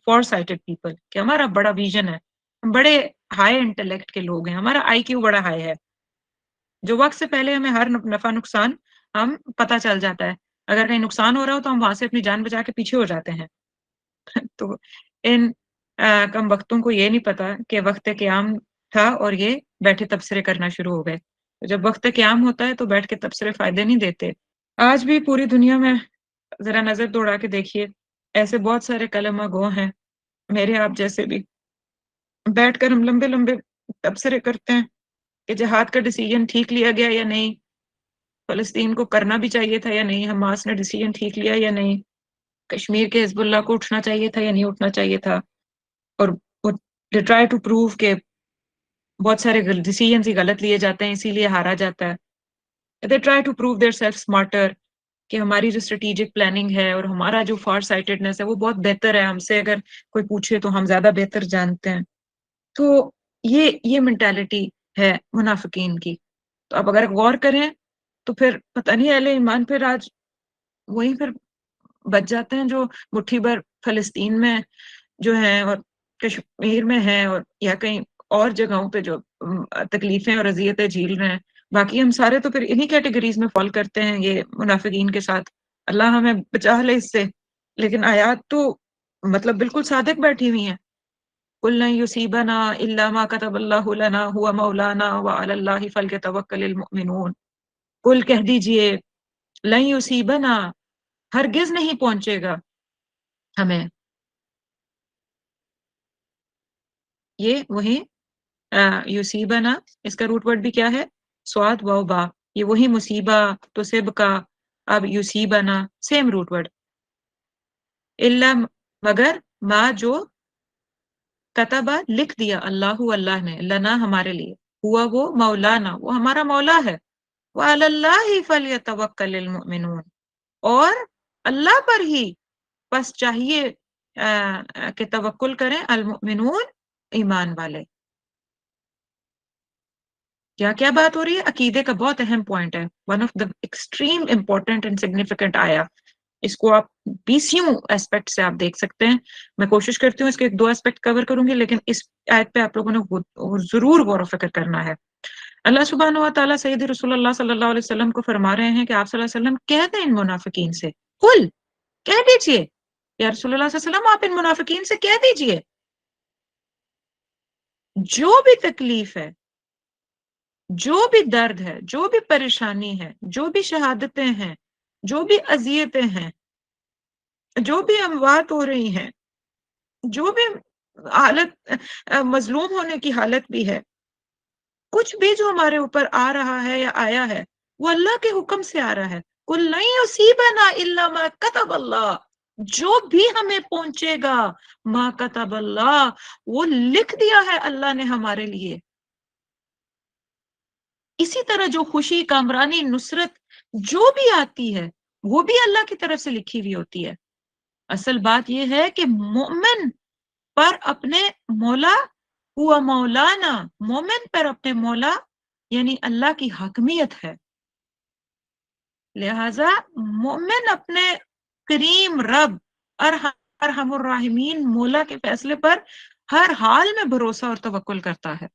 far-sighted people، کہ ہمارا بڑا ویژن ہے، ہم بڑے ہائی انٹلیکٹ کے لوگ ہیں، ہمارا آئی کیو بڑا ہائی ہے، جو وقت سے پہلے ہمیں ہر نفع نقصان ہم پتہ چل جاتا ہے. اگر کہیں نقصان ہو رہا ہو تو ہم وہاں سے اپنی جان بچا کے پیچھے ہو جاتے ہیں. تو ان کم وقتوں کو یہ نہیں پتا کہ وقت قیام تھا اور یہ بیٹھے تبصرے کرنا شروع ہو گئے. جب وقت قیام ہوتا ہے تو بیٹھ کے تبصرے فائدے نہیں دیتے. آج بھی پوری دنیا میں ذرا نظر دوڑا کے دیکھیے، ایسے بہت سارے کلمہ گو ہیں، میرے آپ جیسے بھی، بیٹھ کر ہم لمبے لمبے تبصرے کرتے ہیں کہ جہاد کا ڈیسیژن ٹھیک لیا گیا یا نہیں، فلسطین کو کرنا بھی چاہیے تھا یا نہیں، حماس نے ڈیسیژن ٹھیک لیا یا نہیں، کشمیر کے حزب اللہ کو اٹھنا چاہیے تھا یا نہیں اٹھنا چاہیے تھا. اور they try to prove کہ بہت سارے ڈیسیژنز ہی غلط لیے جاتے ہیں، اسی لیے ہارا جاتا ہے. they try to prove themselves smarter، کہ ہماری جو اسٹریٹجک پلاننگ ہے اور ہمارا جو فار سائٹڈنس ہے وہ بہت بہتر ہے، ہم سے اگر کوئی پوچھے تو ہم زیادہ بہتر جانتے ہیں. تو یہ مینٹالٹی ہے منافقین کی. تو اب اگر غور کریں تو پھر پتہ نہیں اہل ایمان پھر آج وہیں پھر بچ جاتے ہیں جو مٹھی بھر فلسطین میں جو ہیں اور کشمیر میں ہیں اور یا کہیں اور جگہوں پہ جو تکلیفیں اور اذیتیں جھیل رہے ہیں. باقی ہم سارے تو پھر انہی کیٹیگریز میں فال کرتے ہیں یہ منافقین کے ساتھ. اللہ ہمیں بچا لے اس سے. لیکن آیات تو مطلب بالکل صادق بیٹھی ہوئی ہیں. قُلْ لَن يُصِيبَنَا إِلَّا مَا كَتَبَ اللَّهُ لَنَا هُوَ مَوْلَانَا وَعَلَى اللَّهِ فَلْيَتَوَكَّلِ الْمُؤْمِنُونَ. قُلْ کہہ دیجئے لَن يُصِيبَنَا، ہرگز نہیں پہنچے گا ہمیں. یہ وہی یوسیبنا، اس کا روٹ ورڈ بھی کیا ہے؟ سواد و با. یہ وہی مصیبہ تو سب کا، اب یوسیبنا سیم روٹ ورڈ. الا مگر، ما جو، کتبہ لکھ دیا، اللہ نے، لنا ہمارے لیے، ہوا وہ مولانا وہ ہمارا مولا ہے، وعلی اللہ فلیتوکل المؤمنون، اور اللہ پر ہی بس چاہیے کہ توکل کریں المؤمنون، ایمان والے. کیا کیا بات ہو رہی ہے؟ عقیدے کا بہت اہم پوائنٹ ہے، one of the extreme important and significant آیا. اس کو آپ 20 ایسپیکٹ سے آپ دیکھ سکتے ہیں. میں کوشش کرتی ہوں اس کے 2 ایسپیکٹ کور کروں گی، لیکن اس آیت پہ آپ لوگوں نے ضرور غور و فکر کرنا ہے. اللہ سبحانہ و تعالیٰ سید رسول اللہ صلی اللہ علیہ وسلم کو فرما رہے ہیں کہ آپ صلی اللہ علیہ وسلم کہہ دیں ان منافقین سے، قل، کہہ دیجئے یا رسول اللہ صلی اللہ علیہ وسلم آپ ان منافقین سے کہہ دیجئے جو بھی تکلیف ہے، جو بھی درد ہے، جو بھی پریشانی ہے، جو بھی شہادتیں ہیں، جو بھی اذیتیں ہیں، جو بھی اموات ہو رہی ہیں، جو بھی حالت مظلوم ہونے کی حالت بھی ہے، کچھ بھی جو ہمارے اوپر آ رہا ہے یا آیا ہے وہ اللہ کے حکم سے آ رہا ہے. قُلْ لَن يُصِيبَنَا إِلَّا مَا كَتَبَ اللَّهُ، جو بھی ہمیں پہنچے گا ما كتب اللہ وہ لکھ دیا ہے اللہ نے ہمارے لیے. اسی طرح جو خوشی، کامرانی، نصرت جو بھی آتی ہے وہ بھی اللہ کی طرف سے لکھی ہوئی ہوتی ہے. اصل بات یہ ہے کہ مومن پر اپنے مولا ہوا مولانا، مومن پر اپنے مولا یعنی اللہ کی حاکمیت ہے. لہذا مومن اپنے کریم رب ارحم الراحمین مولا کے فیصلے پر ہر حال میں بھروسہ اور توکل کرتا ہے.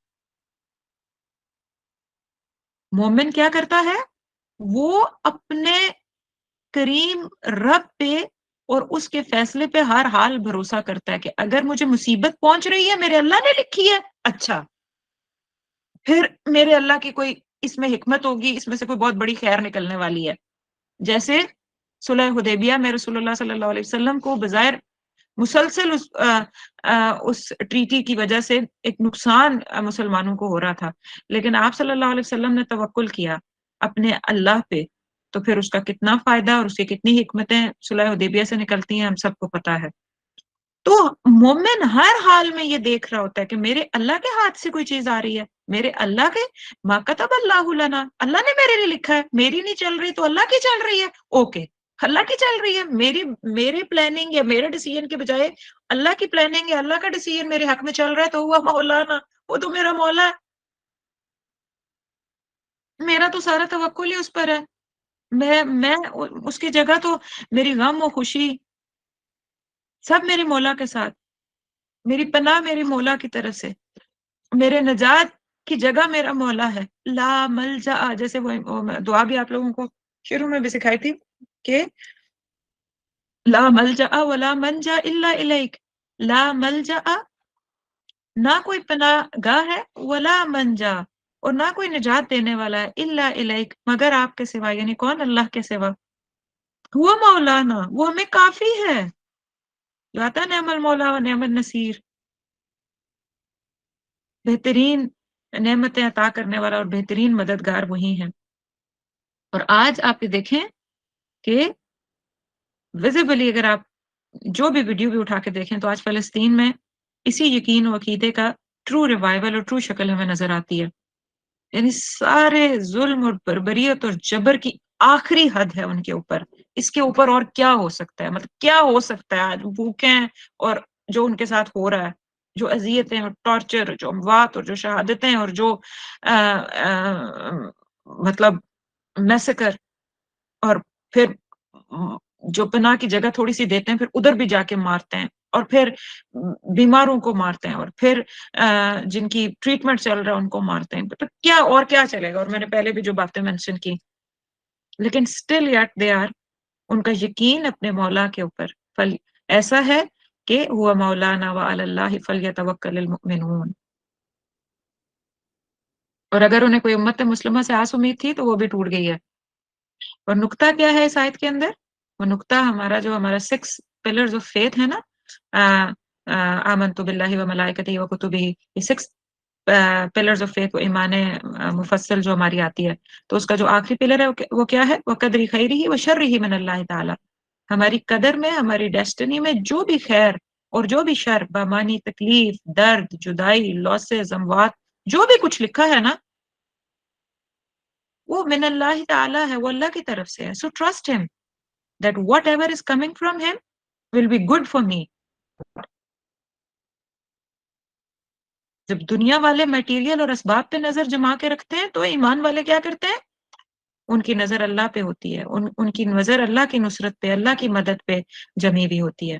مومن کیا کرتا ہے؟ وہ اپنے کریم رب پہ اور اس کے فیصلے پہ ہر حال بھروسہ کرتا ہے کہ اگر مجھے مصیبت پہنچ رہی ہے میرے اللہ نے لکھی ہے، اچھا پھر میرے اللہ کی کوئی اس میں حکمت ہوگی، اس میں سے کوئی بہت بڑی خیر نکلنے والی ہے. جیسے صلح حدیبیہ میں رسول اللہ صلی اللہ علیہ وسلم کو بظاہر مسلسل اس ٹریٹی کی وجہ سے ایک نقصان مسلمانوں کو ہو رہا تھا، لیکن آپ صلی اللہ علیہ وسلم نے توکل کیا اپنے اللہ پہ، تو پھر اس کا کتنا فائدہ اور اس کی کتنی حکمتیں صلح حدیبیہ سے نکلتی ہیں ہم سب کو پتا ہے. تو مومن ہر حال میں یہ دیکھ رہا ہوتا ہے کہ میرے اللہ کے ہاتھ سے کوئی چیز آ رہی ہے، میرے اللہ کے ما کتب اللہ لنا، اللہ نے میرے لیے لکھا ہے، میری نہیں چل رہی تو اللہ کی چل رہی ہے، اوکے اللہ کی چل رہی ہے، میری پلاننگ یا میرے ڈیسیژن کے بجائے اللہ کی پلاننگ یا اللہ کا ڈیسیژن میرے حق میں چل رہا ہے تو ہوا مولانا، وہ تو میرا مولا ہے، میرا تو سارا توکل ہی اس پر ہے. میں اس کی جگہ تو میری غم و خوشی سب میرے مولا کے ساتھ، میری پناہ میری مولا کی طرف سے، میرے نجات کی جگہ میرا مولا ہے. لا ملجا، جیسے وہ دعا بھی آپ لوگوں کو شروع میں بھی سکھائی تھی کہ لا ملجا ولا منجا الا الیک، لا ملجا نہ کوئی پناہ گاہ ہے، ولا منجا اور نہ کوئی نجات دینے والا ہے، الا الیک مگر آپ کے سوا، یعنی کون؟ اللہ کے سوا. ہوا مولانا، وہ ہمیں کافی ہے. لاتا نعم المولا و نعم النصیر، بہترین نعمتیں عطا کرنے والا اور بہترین مددگار وہی ہیں. اور آج آپ یہ دیکھیں کہ ویزیبلی اگر آپ جو بھی ویڈیو بھی اٹھا کے دیکھیں تو آج فلسطین میں اسی یقین و عقیدے کا ٹرو ریوائول اور ٹرو شکل ہمیں نظر آتی ہے. یعنی سارے ظلم اور بربریت اور جبر کی آخری حد ہے ان کے اوپر. اس کے اوپر اور کیا ہو سکتا ہے؟ مطلب کیا ہو سکتا ہے؟ آج بھوکے ہیں اور جو ان کے ساتھ ہو رہا ہے، جو اذیتیں اور ٹارچر، جو اموات اور جو شہادتیں اور جو مطلب میسکر، اور پھر جو پناہ کی جگہ تھوڑی سی دیتے ہیں پھر ادھر بھی جا کے مارتے ہیں، اور پھر بیماروں کو مارتے ہیں، اور پھر جن کی ٹریٹمنٹ چل رہا ہے ان کو مارتے ہیں. تو کیا اور کیا چلے گا؟ اور میں نے پہلے بھی جو باتیں مینشن کی، لیکن اسٹل یٹ دے آر، ان کا یقین اپنے مولا کے اوپر ایسا ہے کہ ہوا مولانا وعلی اللہ فلیتوکل المؤمنون. اور اگر انہیں کوئی امت مسلمہ سے آس امید تھی تو وہ بھی ٹوٹ گئی ہے. اور نقطہ کیا ہے اس آیت کے اندر؟ وہ نقطہ ہمارا 6 pillars of faith ہے نا، آمنت باللہ و ملائکتہ و کتبہ، یہ 6 pillars of faith، وہ ایمان مفصل جو ہماری آتی ہے، تو اس کا جو آخری پلر ہے وہ کیا ہے؟ وقدر خیرہ و شرہ من اللہ تعالی. ہماری قدر میں، ہماری ڈیسٹنی میں جو بھی خیر اور جو بھی شر، بامانی تکلیف، درد، جدائی، لاسز، اموات، جو بھی کچھ لکھا ہے نا وہ من اللہ تعالی ہے، وہ اللہ کی طرف سے ہے. سو ٹرسٹ ہم that whatever is coming from him will be good for me. جب دنیا والے میٹیریل اور اسباب پہ نظر جما کے رکھتے ہیں تو ایمان والے کیا کرتے ہیں؟ ان کی نظر اللہ پہ ہوتی ہے، ان کی نظر اللہ کی نصرت پہ، اللہ کی مدد پہ جمی ہوئی ہوتی ہے.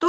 تو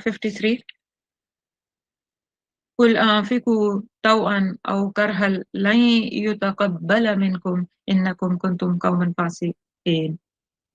53। قل أنفقوا طوعا أو كرها لن يتقبل منكم إنكم كنتم قوما فاسقين.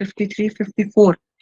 53, 54,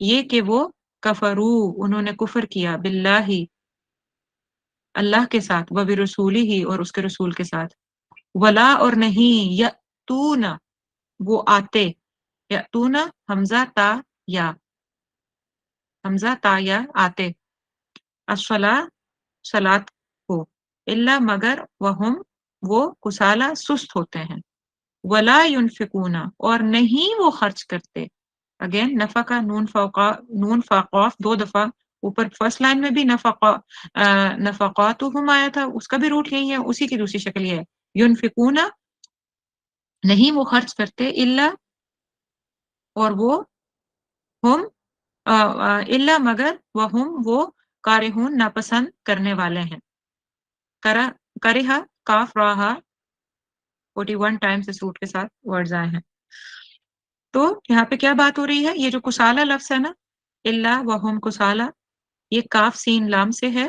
یہ کہ وہ کفرو انہوں نے کفر کیا باللہ اللہ کے ساتھ، و برسولہ ہی اور اس کے رسول کے ساتھ، ولا اور نہیں یأتون وہ آتے، یأتون حمزہ تا یا، حمزہ تا یا آتے، الصلاۃ صلاۃ کو، الا مگر وہم وہ کسالہ سست ہوتے ہیں، ولا ينفقون اور نہیں وہ خرچ کرتے، اگین نفقہ نون فاقاف دو دفعہ اوپر فرسٹ لائن میں بھی نفقاتہم آیا تھا، اس کا بھی روٹ یہی ہے، اسی کی دوسری شکل یہ ہے، ينفقون نہیں وہ خرچ کرتے، الا اور وہ ہم الا مگر وہم وہ کارہون ناپسند کرنے والے ہیں، کرہ کاف راہا 41 ٹائمز اس روٹ کے ساتھ ورڈز آئے ہیں۔ تو یہاں پہ کیا بات ہو رہی ہے، یہ جو کسالہ لفظ ہے نا، الا وہم کسالہ، یہ کاف سین لام سے ہے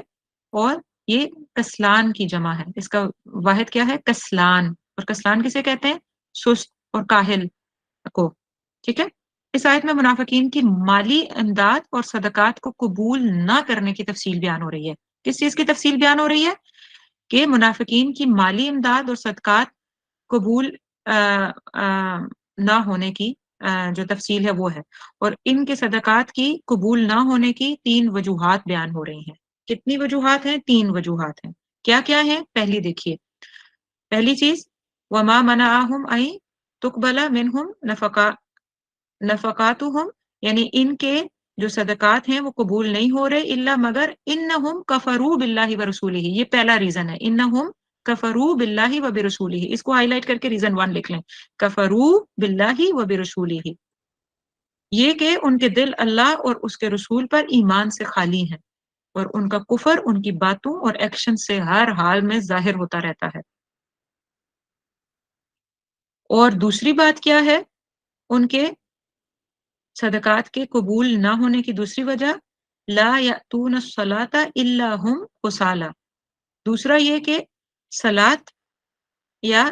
اور یہ کسلان کی جمع ہے، اس کا واحد کیا ہے، کسلان، اور کسلان کسے کہتے ہیں، سست اور کاہل کو، ٹھیک ہے۔ اس آیت میں منافقین کی مالی امداد اور صدقات کو قبول نہ کرنے کی تفصیل بیان ہو رہی ہے۔ کس چیز کی تفصیل بیان ہو رہی ہے، کہ منافقین کی مالی امداد اور صدقات قبول نہ ہونے کی جو تفصیل ہے وہ ہے، اور ان کے صدقات کی قبول نہ ہونے کی 3 وجوہات بیان ہو رہی ہیں۔ کتنی وجوہات ہیں، 3 وجوہات ہیں، کیا کیا ہیں، پہلی دیکھیے، پہلی چیز وما منعہم ان تقبل منہم نفقاتہم، یعنی ان کے جو صدقات ہیں وہ قبول نہیں ہو رہے، الا مگر انہم کفروا باللہ ورسولہ، یہ پہلا ریزن ہے، انہم کفروا باللہ وبرسولہ، اس کو ہائی لائٹ کر کے ریزن 1 لکھ لیں، کفروا باللہ وبرسولہ، یہ کہ ان کے دل اللہ اور اس کے رسول پر ایمان سے خالی ہیں، اور ان کا کفر ان کی باتوں اور ایکشن سے ہر حال میں ظاہر ہوتا رہتا ہے۔ اور دوسری بات کیا ہے، ان کے صدقات کے قبول نہ ہونے کی دوسری وجہ، لا یأتون الصلاۃ الا هم کسالى، دوسرا یہ کہ صلاۃ یا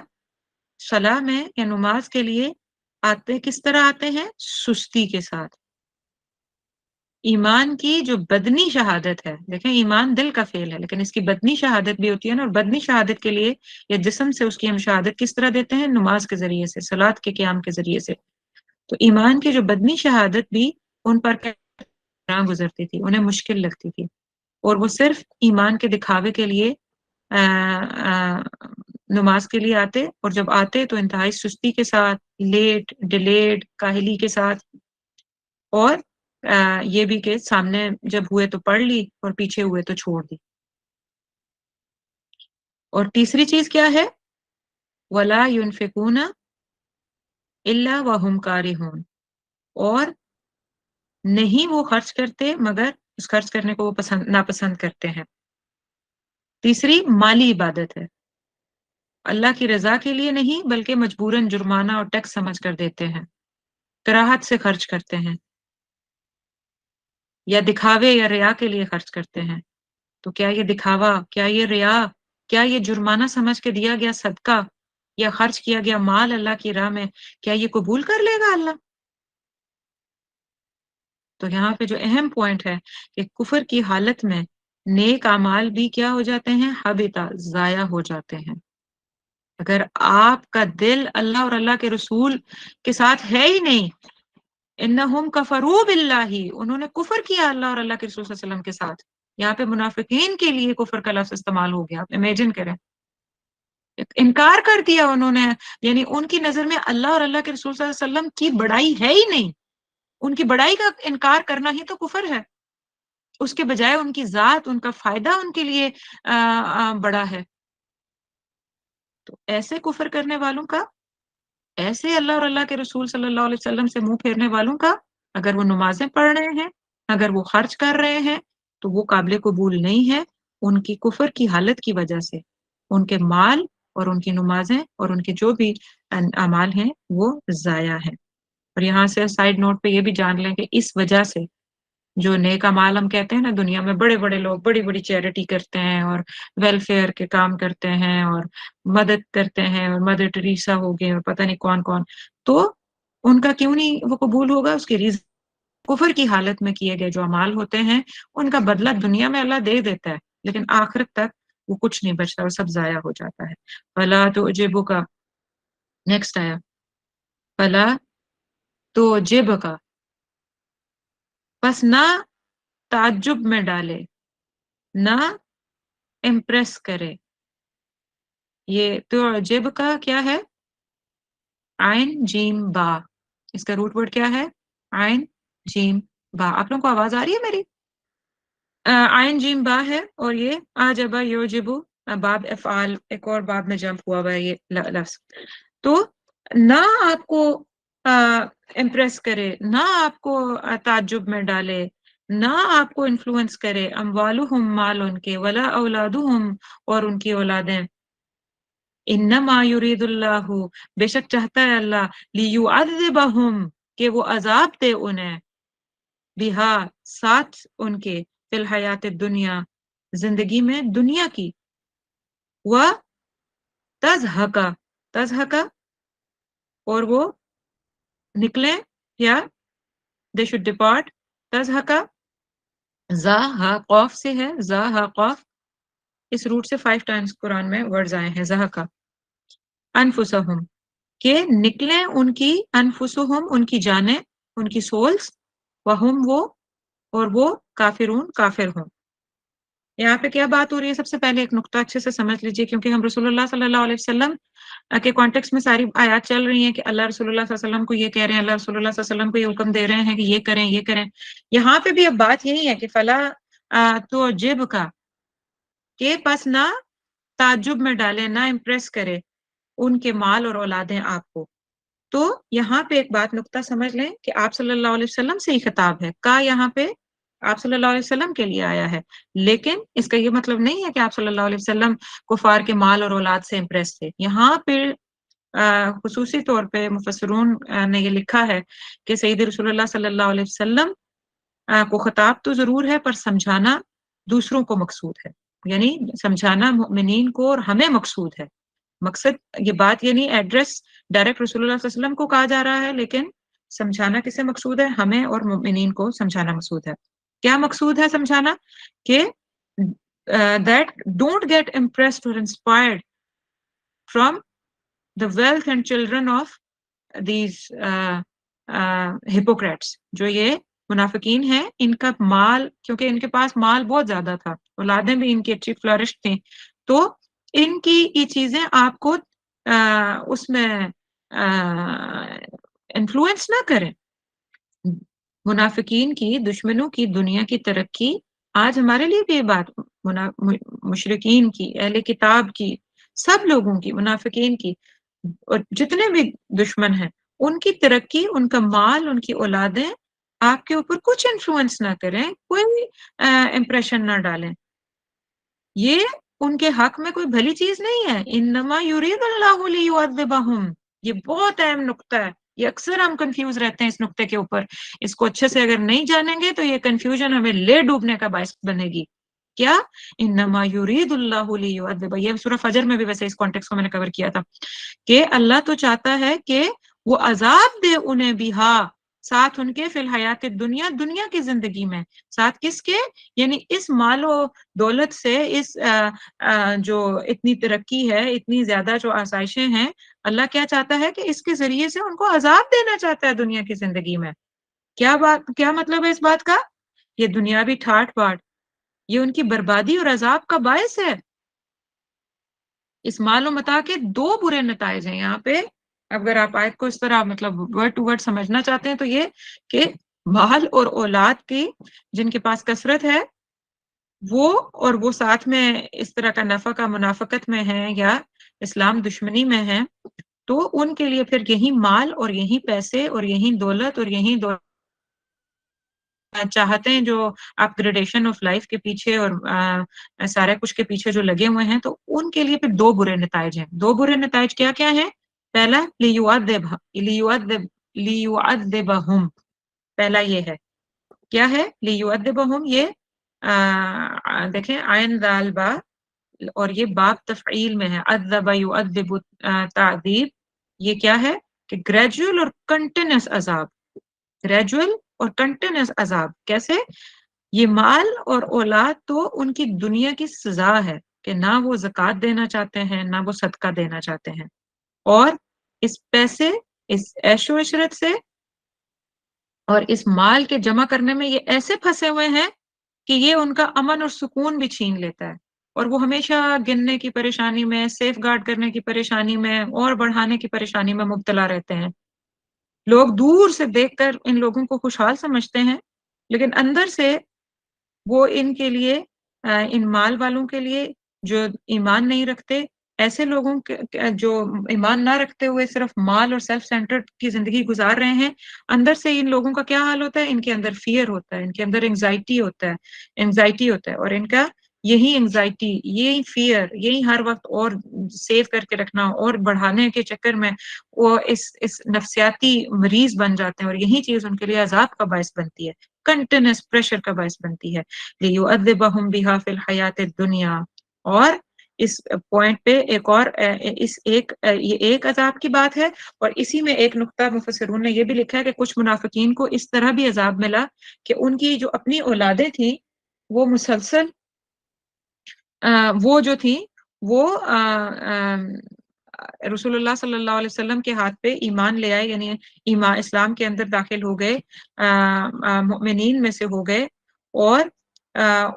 صلاح میں یا نماز کے لیے آتے کس طرح آتے ہیں، سستی کے ساتھ۔ ایمان کی جو بدنی شہادت ہے، دیکھیں ایمان دل کا فعل ہے لیکن اس کی بدنی شہادت بھی ہوتی ہے نا، اور بدنی شہادت کے لیے یا جسم سے اس کی ہم شہادت کس طرح دیتے ہیں، نماز کے ذریعے سے، صلاۃ کے قیام کے ذریعے سے۔ تو ایمان کی جو بدنی شہادت بھی ان پر گزرتی تھی، انہیں مشکل لگتی تھی، اور وہ صرف ایمان کے دکھاوے کے لیے نماز کے لیے آتے، اور جب آتے تو انتہائی سستی کے ساتھ، لیٹ ڈیلیڈ کاہلی کے ساتھ، اور یہ بھی کہ سامنے جب ہوئے تو پڑھ لی اور پیچھے ہوئے تو چھوڑ دی۔ اور تیسری چیز کیا ہے، وَلَا يُنْفِقُونَ إِلَّا وَهُمْ كَارِهُونَ، اور نہیں وہ خرچ کرتے مگر اس خرچ کرنے کو وہ ناپسند کرتے ہیں۔ تیسری مالی عبادت ہے، اللہ کی رضا کے لیے نہیں بلکہ مجبوراً جرمانہ اور ٹیکس سمجھ کر دیتے ہیں، کراہت سے خرچ کرتے ہیں، یا دکھاوے یا ریا کے لیے خرچ کرتے ہیں۔ تو کیا یہ دکھاوا، کیا یہ ریا، کیا یہ جرمانہ سمجھ کے دیا گیا صدقہ یا خرچ کیا گیا مال اللہ کی راہ میں، کیا یہ قبول کر لے گا اللہ؟ تو یہاں پہ جو اہم پوائنٹ ہے کہ کفر کی حالت میں نیک اعمال بھی کیا ہو جاتے ہیں، حبطا، ضائع ہو جاتے ہیں۔ اگر آپ کا دل اللہ اور اللہ کے رسول کے ساتھ ہے ہی نہیں، انہم کفروا باللہ، انہوں نے کفر کیا اللہ اور اللہ کے رسول صلی اللہ علیہ وسلم کے ساتھ، یہاں پہ منافقین کے لیے کفر کا لفظ استعمال ہو گیا، آپ امیجن کریں، انکار کر دیا انہوں نے، یعنی ان کی نظر میں اللہ اور اللہ کے رسول صلی اللہ علیہ وسلم کی بڑائی ہے ہی نہیں، ان کی بڑائی کا انکار کرنا ہی تو کفر ہے، اس کے بجائے ان کی ذات، ان کا فائدہ ان کے لیے بڑا ہے۔ تو ایسے کفر کرنے والوں کا، ایسے اللہ اور اللہ کے رسول صلی اللہ علیہ وسلم سے منہ پھیرنے والوں کا، اگر وہ نمازیں پڑھ رہے ہیں، اگر وہ خرچ کر رہے ہیں، تو وہ قابل قبول نہیں ہے، ان کی کفر کی حالت کی وجہ سے ان کے مال اور ان کی نمازیں اور ان کے جو بھی اعمال ہیں وہ ضائع ہیں۔ اور یہاں سے سائیڈ نوٹ پہ یہ بھی جان لیں کہ اس وجہ سے جو نیک اعمال ہم کہتے ہیں نا، دنیا میں بڑے بڑے لوگ بڑی بڑی چیریٹی کرتے ہیں اور ویلفیئر کے کام کرتے ہیں اور مدد کرتے ہیں، اور مدر ٹریسا ہو گئے اور پتہ نہیں کون کون، تو ان کا کیوں نہیں وہ قبول ہوگا، اس کی ریزن کفر کی حالت میں کیے گئے جو اعمال ہوتے ہیں ان کا بدلہ دنیا میں اللہ دے دیتا ہے، لیکن آخرت تک وہ کچھ نہیں بچتا اور سب ضائع ہو جاتا ہے۔ فلا تعجبک، نیکسٹ آیا، فلا تعجبک، بس نہ تعجب میں ڈالے، نہ امپریس کرے۔ یہ تعجب کا کیا ہے؟ عین جیم با، اس کا روٹ ورڈ کیا ہے؟ عین جیم با۔ آپ لوگوں کو آواز آ رہی ہے میری؟ عین جیم با ہے، اور یہ آجبا یوجبو باب افعال، ایک اور باب میں جمپ ہوا ہوا ہے یہ لفظ۔ تو نہ آپ کو امپریس کرے، نہ آپ کو تعجب میں ڈالے، نہ آپ کو انفلوئنس کرے، اموالہم، مال ان کے، ولا اولادہم، اور ان کی اولادیں، انما یرید اللہ، بے شک چاہتا ہے اللہ، لیعذبہم، کہ وہ عذاب دے انہیں، بہا، ساتھ ان کے، فی الحیات الدنیا، زندگی میں دنیا کی، و تزہکا، تزہکا، اور وہ نکلیں، یا they should depart، تزہکا، زا ہا قوف سے ہے، زا ہا قوف، اس روٹ سے 5 ٹائمز قرآن میں ورڈز آئے ہیں، زہکا، انفسہم، کہ نکلیں ان کی، انفسہم، ان کی جانیں، ان کی سولز، وہم، وہ، اور وہ کافرون، کافر ہوں۔ یہاں پہ کیا بات ہو رہی ہے؟ سب سے پہلے ایک نقطہ اچھے سے سمجھ لیجئے، کیونکہ ہم رسول اللہ صلی اللہ علیہ وسلم کے کانٹیکس میں ساری آیات چل رہی ہیں کہ اللہ رسول اللہ صلی اللہ علیہ وسلم کو یہ کہہ رہے ہیں، اللہ رسول اللہ صلی اللہ علیہ وسلم کو یہ حکم دے رہے ہیں کہ یہ کریں، یہ کریں۔ یہاں پہ بھی اب بات یہی ہے کہ فلا تعجب کا، کہ پس نہ تعجب میں ڈالے، نہ امپریس کرے ان کے مال اور اولادیں آپ کو۔ تو یہاں پہ ایک بات نقطہ سمجھ لیں کہ آپ صلی اللہ علیہ وسلم سے ہی خطاب ہے، کا یہاں پہ آپ صلی اللہ علیہ وسلم کے لیے آیا ہے، لیکن اس کا یہ مطلب نہیں ہے کہ آپ صلی اللہ علیہ وسلم کفار کے مال اور اولاد سے امپریس تھے۔ یہاں پہ خصوصی طور پہ مفسرون نے یہ لکھا ہے کہ سید رسول اللہ صلی اللہ علیہ وسلم کو خطاب تو ضرور ہے، پر سمجھانا دوسروں کو مقصود ہے، یعنی سمجھانا مؤمنین کو اور ہمیں مقصود ہے۔ مقصد یہ بات یہ نہیں ایڈریس ڈائریکٹ رسول اللہ صلی اللہ علیہ وسلم کو کہا جا رہا ہے، لیکن سمجھانا کسے مقصود ہے؟ ہمیں اور مؤمنین کو سمجھانا مقصود ہے۔ کیا مقصود ہے سمجھانا؟ کہ that don't get impressed or inspired from the wealth and children of these hypocrites، جو یہ منافقین ہیں، ان کا مال، کیونکہ ان کے پاس مال بہت زیادہ تھا، اولادیں بھی ان کی اچھی فلورش تھیں، تو ان کی یہ چیزیں آپ کو اس میں انفلوئنس نہ کریں۔ منافقین کی، دشمنوں کی دنیا کی ترقی، آج ہمارے لیے بھی یہ بات، مشرکین کی، اہل کتاب کی، سب لوگوں کی، منافقین کی، اور جتنے بھی دشمن ہیں، ان کی ترقی، ان کا مال، ان کی اولادیں آپ کے اوپر کچھ انفلوئنس نہ کریں، کوئی امپریشن نہ ڈالیں۔ یہ ان کے حق میں کوئی بھلی چیز نہیں ہے۔ انما یرید اللہ لیعذبہم، یہ بہت اہم نقطہ ہے، یہ اکثر ہم کنفیوز رہتے ہیں اس نقطے کے اوپر، اس کو اچھے سے اگر نہیں جانیں گے تو یہ کنفیوژن ہمیں لے ڈوبنے کا باعث بنے گی۔ کیا؟ انما یرید اللہ لیعذب، یہ سورہ فجر میں بھی ویسے اس کانٹیکس کو میں نے کور کیا تھا کہ اللہ تو چاہتا ہے کہ وہ عذاب دے انہیں بھی، ہاں، ساتھ ان کے فی الحیات دنیا، دنیا کی زندگی میں، ساتھ کس کے؟ یعنی اس مال و دولت سے، اس جو اتنی ترقی ہے، اتنی زیادہ جو آسائشیں ہیں، اللہ کیا چاہتا ہے کہ اس کے ذریعے سے ان کو عذاب دینا چاہتا ہے دنیا کی زندگی میں۔ کیا مطلب ہے اس بات کا؟ یہ دنیاوی ٹھاٹ باٹ، یہ ان کی بربادی اور عذاب کا باعث ہے۔ اس مال و متاع کے 2 برے نتائج ہیں یہاں پہ، اگر آپ آیت کو اس طرح مطلب ورڈ ٹو ورڈ سمجھنا چاہتے ہیں تو یہ کہ مال اور اولاد کی جن کے پاس کثرت ہے، وہ اور وہ ساتھ میں اس طرح کا نفع کا منافقت میں ہیں یا اسلام دشمنی میں ہیں، تو ان کے لیے پھر یہی مال اور یہی پیسے اور یہی دولت اور یہی چاہتے ہیں جو اپ گریڈیشن آف لائف کے پیچھے اور سارے کچھ کے پیچھے جو لگے ہوئے ہیں، تو ان کے لیے پھر 2 برے نتائج ہیں۔ 2 برے نتائج کیا کیا ہیں؟ پہلا لیعذبہم، پہلا یہ ہے، کیا ہے؟ لیعذبہم، یہ دیکھیں عین دال با، اور یہ باب تفعیل میں ہے، عذب یعذب تعذیب، یہ کیا ہے کہ گریجول اور کنٹینیوس عذاب، گریجول اور کنٹینیوس عذاب. کیسے؟ یہ مال اور اولاد تو ان کی دنیا کی سزا ہے کہ نہ وہ زکوٰۃ دینا چاہتے ہیں نہ وہ صدقہ دینا چاہتے ہیں، اور اس پیسے، اس عیش و عشرت سے اور اس مال کے جمع کرنے میں یہ ایسے پھنسے ہوئے ہیں کہ یہ ان کا امن اور سکون بھی چھین لیتا ہے، اور وہ ہمیشہ گننے کی پریشانی میں، سیف گارڈ کرنے کی پریشانی میں اور بڑھانے کی پریشانی میں مبتلا رہتے ہیں. لوگ دور سے دیکھ کر ان لوگوں کو خوشحال سمجھتے ہیں، لیکن اندر سے وہ ان کے لیے، ان مال والوں کے لیے جو ایمان نہیں رکھتے، ایسے لوگوں جو ایمان نہ رکھتے ہوئے صرف مال اور سیلف سینٹرڈ کی زندگی گزار رہے ہیں، اندر سے ان لوگوں کا کیا حال ہوتا ہے؟ ان کے اندر فیئر ہوتا ہے، ان کے اندر انگزائٹی ہوتا ہے، اور ان کا یہی انگزائٹی، یہی فیئر، یہی ہر وقت اور سیو کر کے رکھنا اور بڑھانے کے چکر میں وہ اس نفسیاتی مریض بن جاتے ہیں، اور یہی چیز ان کے لیے عذاب کا باعث بنتی ہے، کنٹینیوس پریشر کا باعث بنتی ہے. لِيُعَذِّبَهُمْ بِهَا فِي الْحَيَاةِ الدُّنْيَا. اور اس پوائنٹ پہ ایک اور یہ ایک عذاب کی بات ہے، اور اسی میں ایک نقطہ مفسرون نے یہ بھی لکھا ہے کہ کچھ منافقین کو اس طرح بھی عذاب ملا کہ ان کی جو اپنی اولادیں تھیں وہ مسلسل وہ جو تھی وہ رسول اللہ صلی اللہ علیہ وسلم کے ہاتھ پہ ایمان لے آئے، یعنی ایمان اسلام کے اندر داخل ہو گئے، مؤمنین میں سے ہو گئے، اور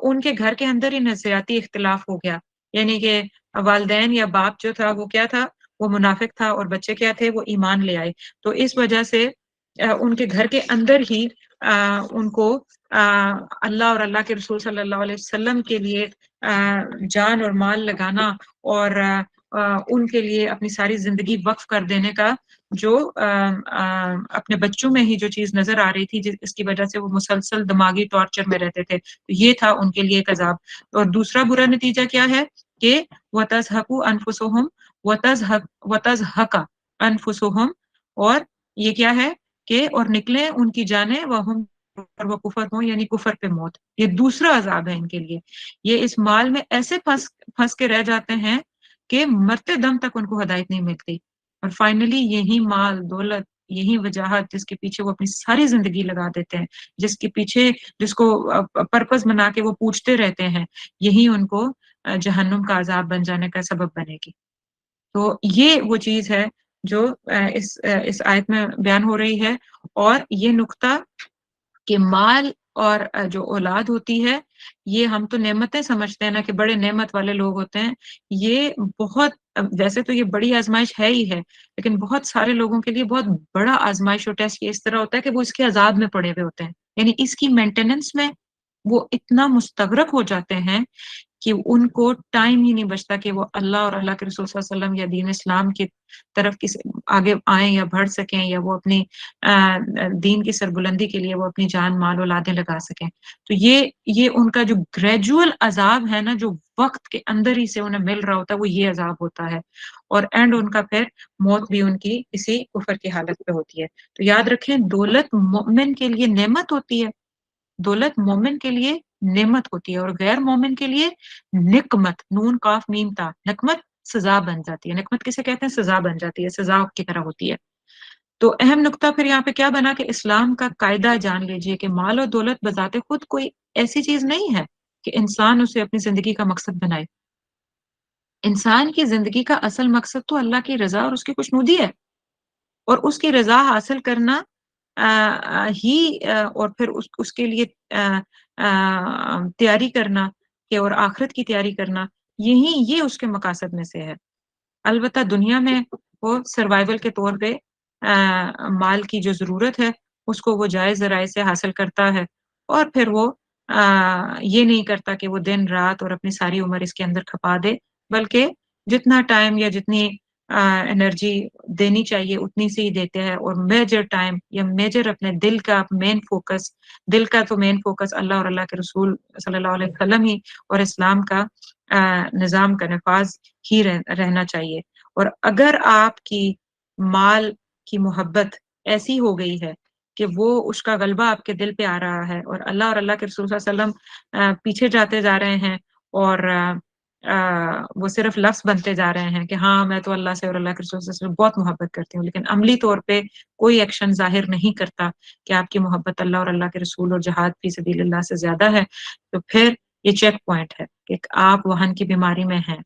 ان کے گھر کے اندر ہی نظریاتی اختلاف ہو گیا، یعنی کہ والدین یا باپ جو تھا وہ کیا تھا؟ وہ منافق تھا، اور بچے کیا تھے؟ وہ ایمان لے آئے. تو اس وجہ سے ان کے گھر کے اندر ہی ان کو اللہ اور اللہ کے رسول صلی اللہ علیہ وسلم کے لیے جان اور مال لگانا اور ان کے لیے اپنی ساری زندگی وقف کر دینے کا جو اپنے بچوں میں ہی جو چیز نظر آ رہی تھی، جس کی وجہ سے وہ مسلسل دماغی ٹارچر میں رہتے تھے، تو یہ تھا ان کے لیے ایک عذاب. اور دوسرا برا نتیجہ کیا ہے کہ وَتَزْهَقُ أَنفُسُهُمْ وَتَزْهَقَ أَنفُسُهُمْ، اور یہ کیا ہے کہ اور نکلے ان کی جانیں وَهُمْ، اور وہ کفر ہوں، یعنی کفر پہ موت. یہ دوسرا عذاب ہے ان کے لیے. یہ اس مال میں ایسے پھنس کے رہ جاتے ہیں کہ مرتے دم تک ان کو ہدایت نہیں ملتی، اور فائنلی یہی مال دولت، یہی وجاہت جس کے پیچھے وہ اپنی ساری زندگی لگا دیتے ہیں، جس کے پیچھے جس کو پرپس بنا کے وہ پوچھتے رہتے ہیں، یہی ان کو جہنم کا عذاب بن جانے کا سبب بنے گی. تو یہ وہ چیز ہے جو اس آیت میں بیان ہو رہی ہے. اور یہ نقطہ کہ مال اور جو اولاد ہوتی ہے، یہ ہم تو نعمتیں سمجھتے ہیں نا کہ بڑے نعمت والے لوگ ہوتے ہیں، یہ بہت، ویسے تو یہ بڑی آزمائش ہے ہی ہے، لیکن بہت سارے لوگوں کے لیے بہت بڑا آزمائش اور ٹیسٹ یہ اس طرح ہوتا ہے کہ وہ اس کے عذاب میں پڑے ہوئے ہوتے ہیں، یعنی اس کی مینٹیننس میں وہ اتنا مستغرق ہو جاتے ہیں کہ ان کو ٹائم ہی نہیں بچتا کہ وہ اللہ اور اللہ کے رسول صلی اللہ علیہ وسلم یا دین اسلام کی طرف آگے آئیں یا بڑھ سکیں، یا وہ اپنی دین کی سربلندی کے لیے وہ اپنی جان مال اولادیں لگا سکیں. تو یہ ان کا جو گریجول عذاب ہے نا، جو وقت کے اندر ہی سے انہیں مل رہا ہوتا ہے، وہ یہ عذاب ہوتا ہے، اور اینڈ ان کا پھر موت بھی ان کی اسی کفر کی حالت پہ ہوتی ہے. تو یاد رکھیں، دولت مومن کے لیے نعمت ہوتی ہے، دولت مومن کے لیے نعمت ہوتی ہے، اور غیر مومن کے لیے نقمت، نون کاف میم تا، نقمت سزا بن جاتی ہے. نقمت کسے کہتے ہیں؟ سزا بن جاتی ہے، سزا کی طرح ہوتی ہے. تو اہم نقطہ پھر یہاں پہ کیا بنا کہ اسلام کا قاعدہ جان لیجئے کہ مال اور دولت بذات خود کوئی ایسی چیز نہیں ہے کہ انسان اسے اپنی زندگی کا مقصد بنائے. انسان کی زندگی کا اصل مقصد تو اللہ کی رضا اور اس کی خوشنودی ہے، اور اس کی رضا حاصل کرنا ہی اور پھر اس کے لیے تیاری کرنا کہ اور آخرت کی تیاری کرنا، یہ اس کے مقاصد میں سے ہے. البتہ دنیا میں وہ سروائیول کے طور پہ مال کی جو ضرورت ہے اس کو وہ جائز ذرائع سے حاصل کرتا ہے، اور پھر وہ یہ نہیں کرتا کہ وہ دن رات اور اپنی ساری عمر اس کے اندر کھپا دے، بلکہ جتنا ٹائم یا جتنی انرجی دینی چاہیے اتنی سے ہی دیتے ہیں، اور میجر ٹائم یا میجر اپنے دل کا مین فوکس، دل کا تو مین فوکس اللہ اور اللہ کے رسول صلی اللہ علیہ وسلم ہی اور اسلام کا نظام کا نفاذ ہی رہنا چاہیے. اور اگر آپ کی مال کی محبت ایسی ہو گئی ہے کہ وہ اس کا غلبہ آپ کے دل پہ آ رہا ہے، اور اللہ کے رسول صلی اللہ علیہ وسلم پیچھے جاتے جا رہے ہیں، اور وہ صرف لفظ بنتے جا رہے ہیں کہ ہاں میں تو اللہ سے اور اللہ کے رسول سے صرف بہت محبت کرتی ہوں، لیکن عملی طور پہ کوئی ایکشن ظاہر نہیں کرتا کہ آپ کی محبت اللہ اور اللہ کے رسول اور جہاد فی سبیل اللہ سے زیادہ ہے، تو پھر یہ چیک پوائنٹ ہے کہ آپ وہن کی بیماری میں ہیں،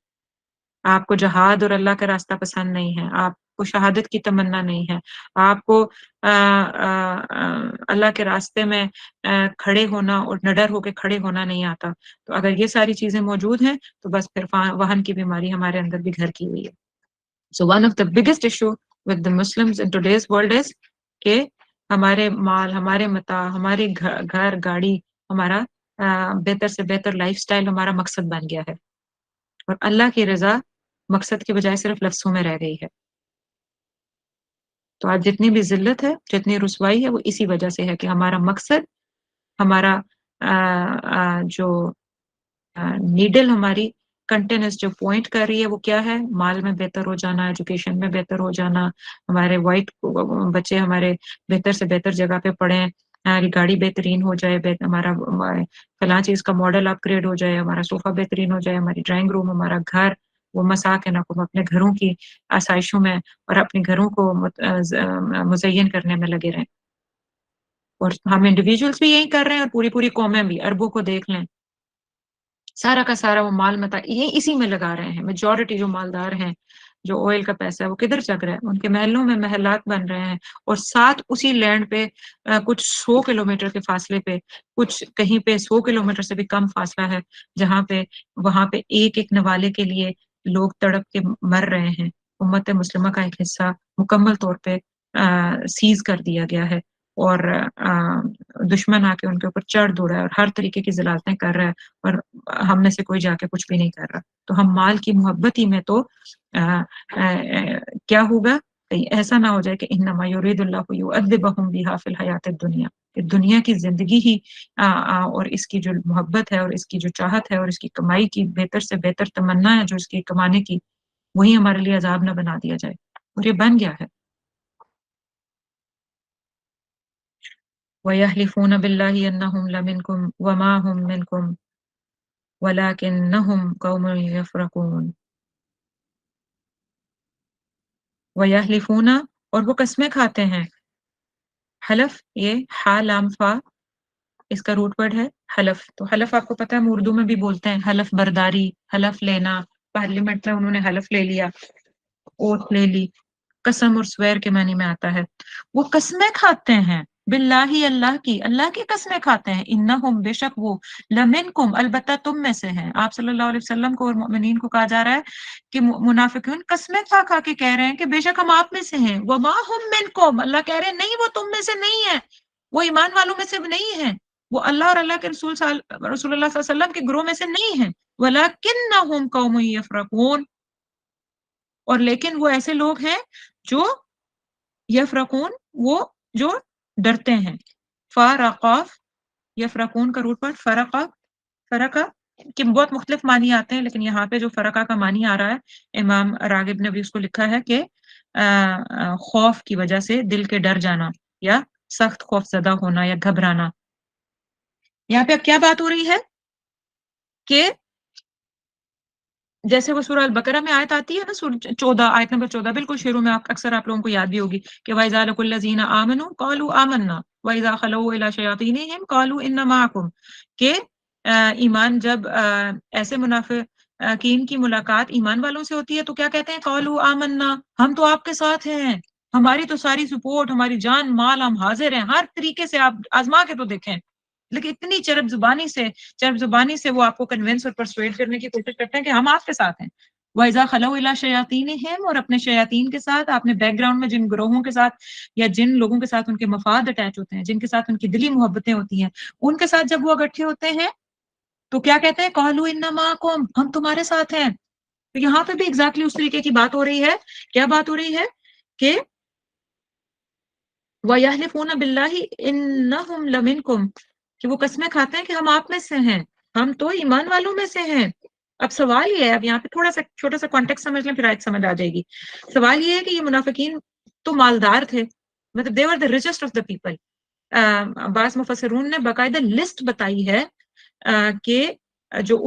آپ کو جہاد اور اللہ کا راستہ پسند نہیں ہے، آپ کو شہادت کی تمنا نہیں ہے، آپ کو اللہ کے راستے میں کھڑے ہونا اور نڈر ہو کے کھڑے ہونا نہیں آتا، تو اگر یہ ساری چیزیں موجود ہیں تو بس پھر وہن کی بیماری ہمارے اندر بھی گھر کی ہوئی ہے. So one of the biggest issue with the Muslims in today's world is کہ ہمارے مال، ہمارے متاع، ہمارے گھر گاڑی، ہمارا بہتر سے بہتر لائف سٹائل ہمارا مقصد بن گیا ہے، اور اللہ کی رضا مقصد کے بجائے صرف لفظوں میں رہ گئی ہے. تو آج جتنی بھی ذلت ہے، جتنی رسوائی ہے، وہ اسی وجہ سے ہے کہ ہمارا مقصد، ہمارا جو نیڈل ہماری کنٹینس جو پوائنٹ کر رہی ہے وہ کیا ہے؟ مال میں بہتر ہو جانا، ایجوکیشن میں بہتر ہو جانا، ہمارے وائٹ بچے ہمارے بہتر سے بہتر جگہ پہ پڑھیں، ہماری گاڑی بہترین ہو جائے، ہمارا فلاں چیز کا ماڈل اپ گریڈ ہو جائے، ہمارا صوفہ بہترین ہو جائے، ہماری ڈرائنگ روم، ہمارا گھر، وہ مساکنکم، اپنے گھروں کی آسائشوں میں اور اپنے گھروں کو مزین کرنے میں لگے رہیں. اور ہم انڈیویجولس بھی یہی کر رہے ہیں، اور پوری پوری قومیں بھی. عربوں کو دیکھ لیں، سارا کا سارا وہ مال متا یہ اسی میں لگا رہے ہیں. میجورٹی جو مالدار ہیں، جو آئل کا پیسہ ہے، وہ کدھر چک رہا ہے؟ ان کے محلوں میں محلات بن رہے ہیں، اور ساتھ اسی لینڈ پہ کچھ 100 کلومیٹر کے فاصلے پہ، کچھ کہیں پہ 100 کلومیٹر سے بھی کم فاصلہ ہے، جہاں پہ وہاں پہ ایک ایک نوالے کے لیے لوگ تڑپ کے مر رہے ہیں. امت مسلمہ کا ایک حصہ مکمل طور پہ سیز کر دیا گیا ہے، اور دشمن آ کے ان کے اوپر چڑھ دوڑا ہے اور ہر طریقے کی ذلاتیں کر رہا ہے، اور ہم میں سے کوئی جا کے کچھ بھی نہیں کر رہا. تو ہم مال کی محبت ہی میں تو کیا ہوگا؟ کہیں ایسا نہ ہو جائے کہ انما یرید اللہ یعذبہم بہا فی الحیات الدنیا، کہ دنیا کی زندگی ہی اور اس کی جو محبت ہے اور اس کی جو چاہت ہے اور اس کی کمائی کی بہتر سے بہتر تمنا ہے جو اس کی کمانے کی، وہی ہمارے لیے عذاب نہ بنا دیا جائے. اور یہ بن گیا ہے. وَيَحْلِفُونَ بِاللَّهِ أَنَّهُمْ لَمِنْكُمْ وَمَا هُمْ مِنْكُمْ وَلَكِنَّهُمْ قَوْمٌ يَفْرَقُونَ. وَيَحْلِفُونَ، اور وہ قسمیں کھاتے ہیں. حلف، یہ حا لام فا، اس کا روٹ ورڈ ہے حلف. تو حلف آپ کو پتہ ہے ہم اردو میں بھی بولتے ہیں حلف برداری، حلف لینا. پارلیمنٹ میں انہوں نے حلف لے لیا، اوتھ لے لی. قسم اور سویر کے معنی میں آتا ہے. وہ قسمیں کھاتے ہیں باللہ، اللہ کی، اللہ کی قسمیں کھاتے ہیں. انہم، بے شک وہ، لمنکم، البتہ تم میں سے ہیں. آپ صلی اللہ علیہ وسلم کو اور مومنین کو کہا جا رہا ہے کہ منافقین قسمیں کھا کھا کے کہہ رہے ہیں کہ بے شک ہم آپ میں سے ہیں. وما ہم منکم، اللہ کہہ رہے ہیں نہیں وہ تم میں سے نہیں ہے، وہ ایمان والوں میں سے نہیں ہیں، وہ اللہ اور اللہ کے رسول اللہ صلی اللہ علیہ وسلم کے گروہ میں سے نہیں ہیں. ولکنہم قوم یفرقون، اور لیکن وہ ایسے لوگ ہیں جو یفرقون، وہ جو ڈرتے ہیں. فرقاف، یفرقون کا روٹ پر فرقہ، فرقہ کہ بہت مختلف معنی آتے ہیں، لیکن یہاں پہ جو فرقہ کا معنی آ رہا ہے، امام راغب نے بھی اس کو لکھا ہے کہ خوف کی وجہ سے دل کے ڈر جانا، یا سخت خوف زدہ ہونا یا گھبرانا. یہاں پہ اب کیا بات ہو رہی ہے کہ جیسے وہ سورہ البقرہ میں آیت آتی ہے نا، 14، آیت نمبر 14، بالکل شروع میں، اکثر آپ لوگوں کو یاد بھی ہوگی کہ وَإِذَا لَقُوا الَّذِينَ آمَنُوا قَالُوا آمَنَّا وَإِذَا خَلَوْا إِلَىٰ شَيَاطِينِهِمْ قَالُوا إِنَّا مَعَكُمْ، کہ ایمان جب ایسے منافقین کی ملاقات ایمان والوں سے ہوتی ہے تو کیا کہتے ہیں؟ قَالُوا آمَنَّا، ہم تو آپ کے ساتھ ہیں، ہماری تو ساری سپورٹ، ہماری جان مال، ہم حاضر ہیں. ہر طریقے سے آپ آزما کے تو دیکھیں. لیکن اتنی چرب زبانی سے وہ آپ کو کنونس اور پرسویٹ کرنے کی کوشش کرتے ہیں کہ ہم آپ کے ساتھ ہیں. وَإِذَا خَلَوْا إِلَىٰ شَيَاطِينِهِمْ، اور اپنے شیاطین کے ساتھ، آپ نے بیک گراؤنڈ میں جن گروہوں کے ساتھ یا جن لوگوں کے ساتھ ان کے مفاد اٹیچ ہوتے ہیں، جن کے ساتھ ان کی دلی محبتیں ہوتی ہیں، ان کے ساتھ جب وہ اکٹھے ہوتے ہیں تو کیا کہتے ہیں؟ قَالُوا إِنَّا مَعَكُمْ، ہم تمہارے ساتھ ہیں. تو یہاں پہ بھی ایگزیکٹلی اس طریقے کی بات ہو رہی ہے. کیا بات ہو رہی ہے؟ کہ وَيَحْلِفُونَ بِاللَّهِ إِنَّهُمْ لَمِنْكُمْ، کہ وہ قسمیں کھاتے ہیں کہ ہم آپ میں سے ہیں، ہم تو ایمان والوں میں سے ہیں. اب سوال یہ ہے، اب یہاں پہ تھوڑا سا چھوٹا سا کانٹیکٹ سمجھ لیں، پھر آیت سمجھ آ جائے گی. سوال یہ ہے کہ یہ منافقین تو مالدار تھے، مطلب they were the richest of the people. بعض مفسرون نے باقاعدہ لسٹ بتائی ہے کہ جو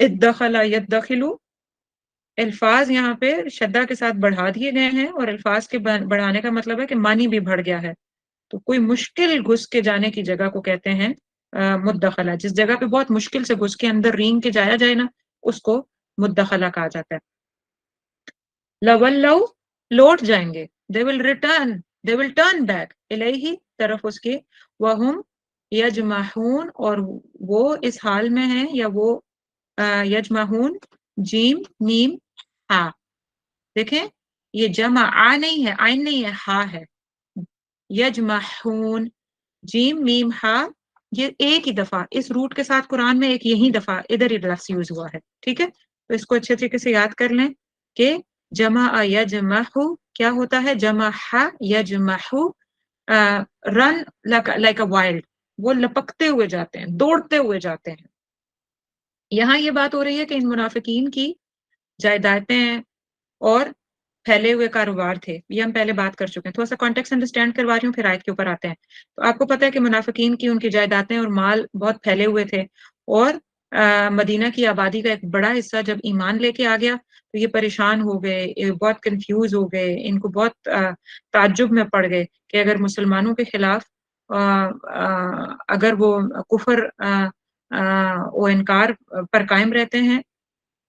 ادخلا یدخلو، الفاظ یہاں پہ شدہ کے ساتھ بڑھا دیے گئے ہیں، اور الفاظ کے بڑھانے کا مطلب ہے کہ معنی بھی بڑھ گیا ہے. تو کوئی مشکل گھس کے جانے کی جگہ کو کہتے ہیں مدخلہ. جس جگہ پہ بہت مشکل سے گھس کے اندر رینگ کے جایا جائے نا، اس کو مدخلہ کہا جاتا ہے. لولو، لوٹ جائیں گے. they will return they will turn back الیہ، طرف اس کے. وہم یجمعون، اور وہ اس حال میں ہیں، یا وہ یجمعون، جیم میم ہا. دیکھیں یہ جمع آ نہیں ہے، آئین نہیں ہے، ہا ہے. یجمعون، جیم میم ہا، یہ ایک ہی دفعہ اس روٹ کے ساتھ قرآن میں ایک یہی دفعہ ادھر ہی لفظ یوز ہوا ہے. ٹھیک ہے، تو اس کو اچھے طریقے سے یاد کر لیں کہ جمع یجمع کیا ہوتا ہے. جمع یجمع، رن لائک اے وائلڈ، وہ لپکتے ہوئے جاتے ہیں، دوڑتے ہوئے جاتے ہیں. یہاں یہ بات ہو رہی ہے کہ ان منافقین کی جائیدادیں اور پھیلے ہوئے کاروبار تھے. یہ ہم پہلے بات کر چکے ہیں، تھوڑا سا کانٹیکس انڈرسٹینڈ کروا رہی ہوں، پھر آیت کے اوپر آتے ہیں. تو آپ کو پتہ ہے کہ منافقین کی ان کی جائیدادیں اور مال بہت پھیلے ہوئے تھے، اور مدینہ کی آبادی کا ایک بڑا حصہ جب ایمان لے کے آ گیا تو یہ پریشان ہو گئے، بہت کنفیوز ہو گئے. ان کو بہت تعجب میں پڑ گئے کہ اگر مسلمانوں کے خلاف اگر وہ کفر و انکار پر قائم رہتے ہیں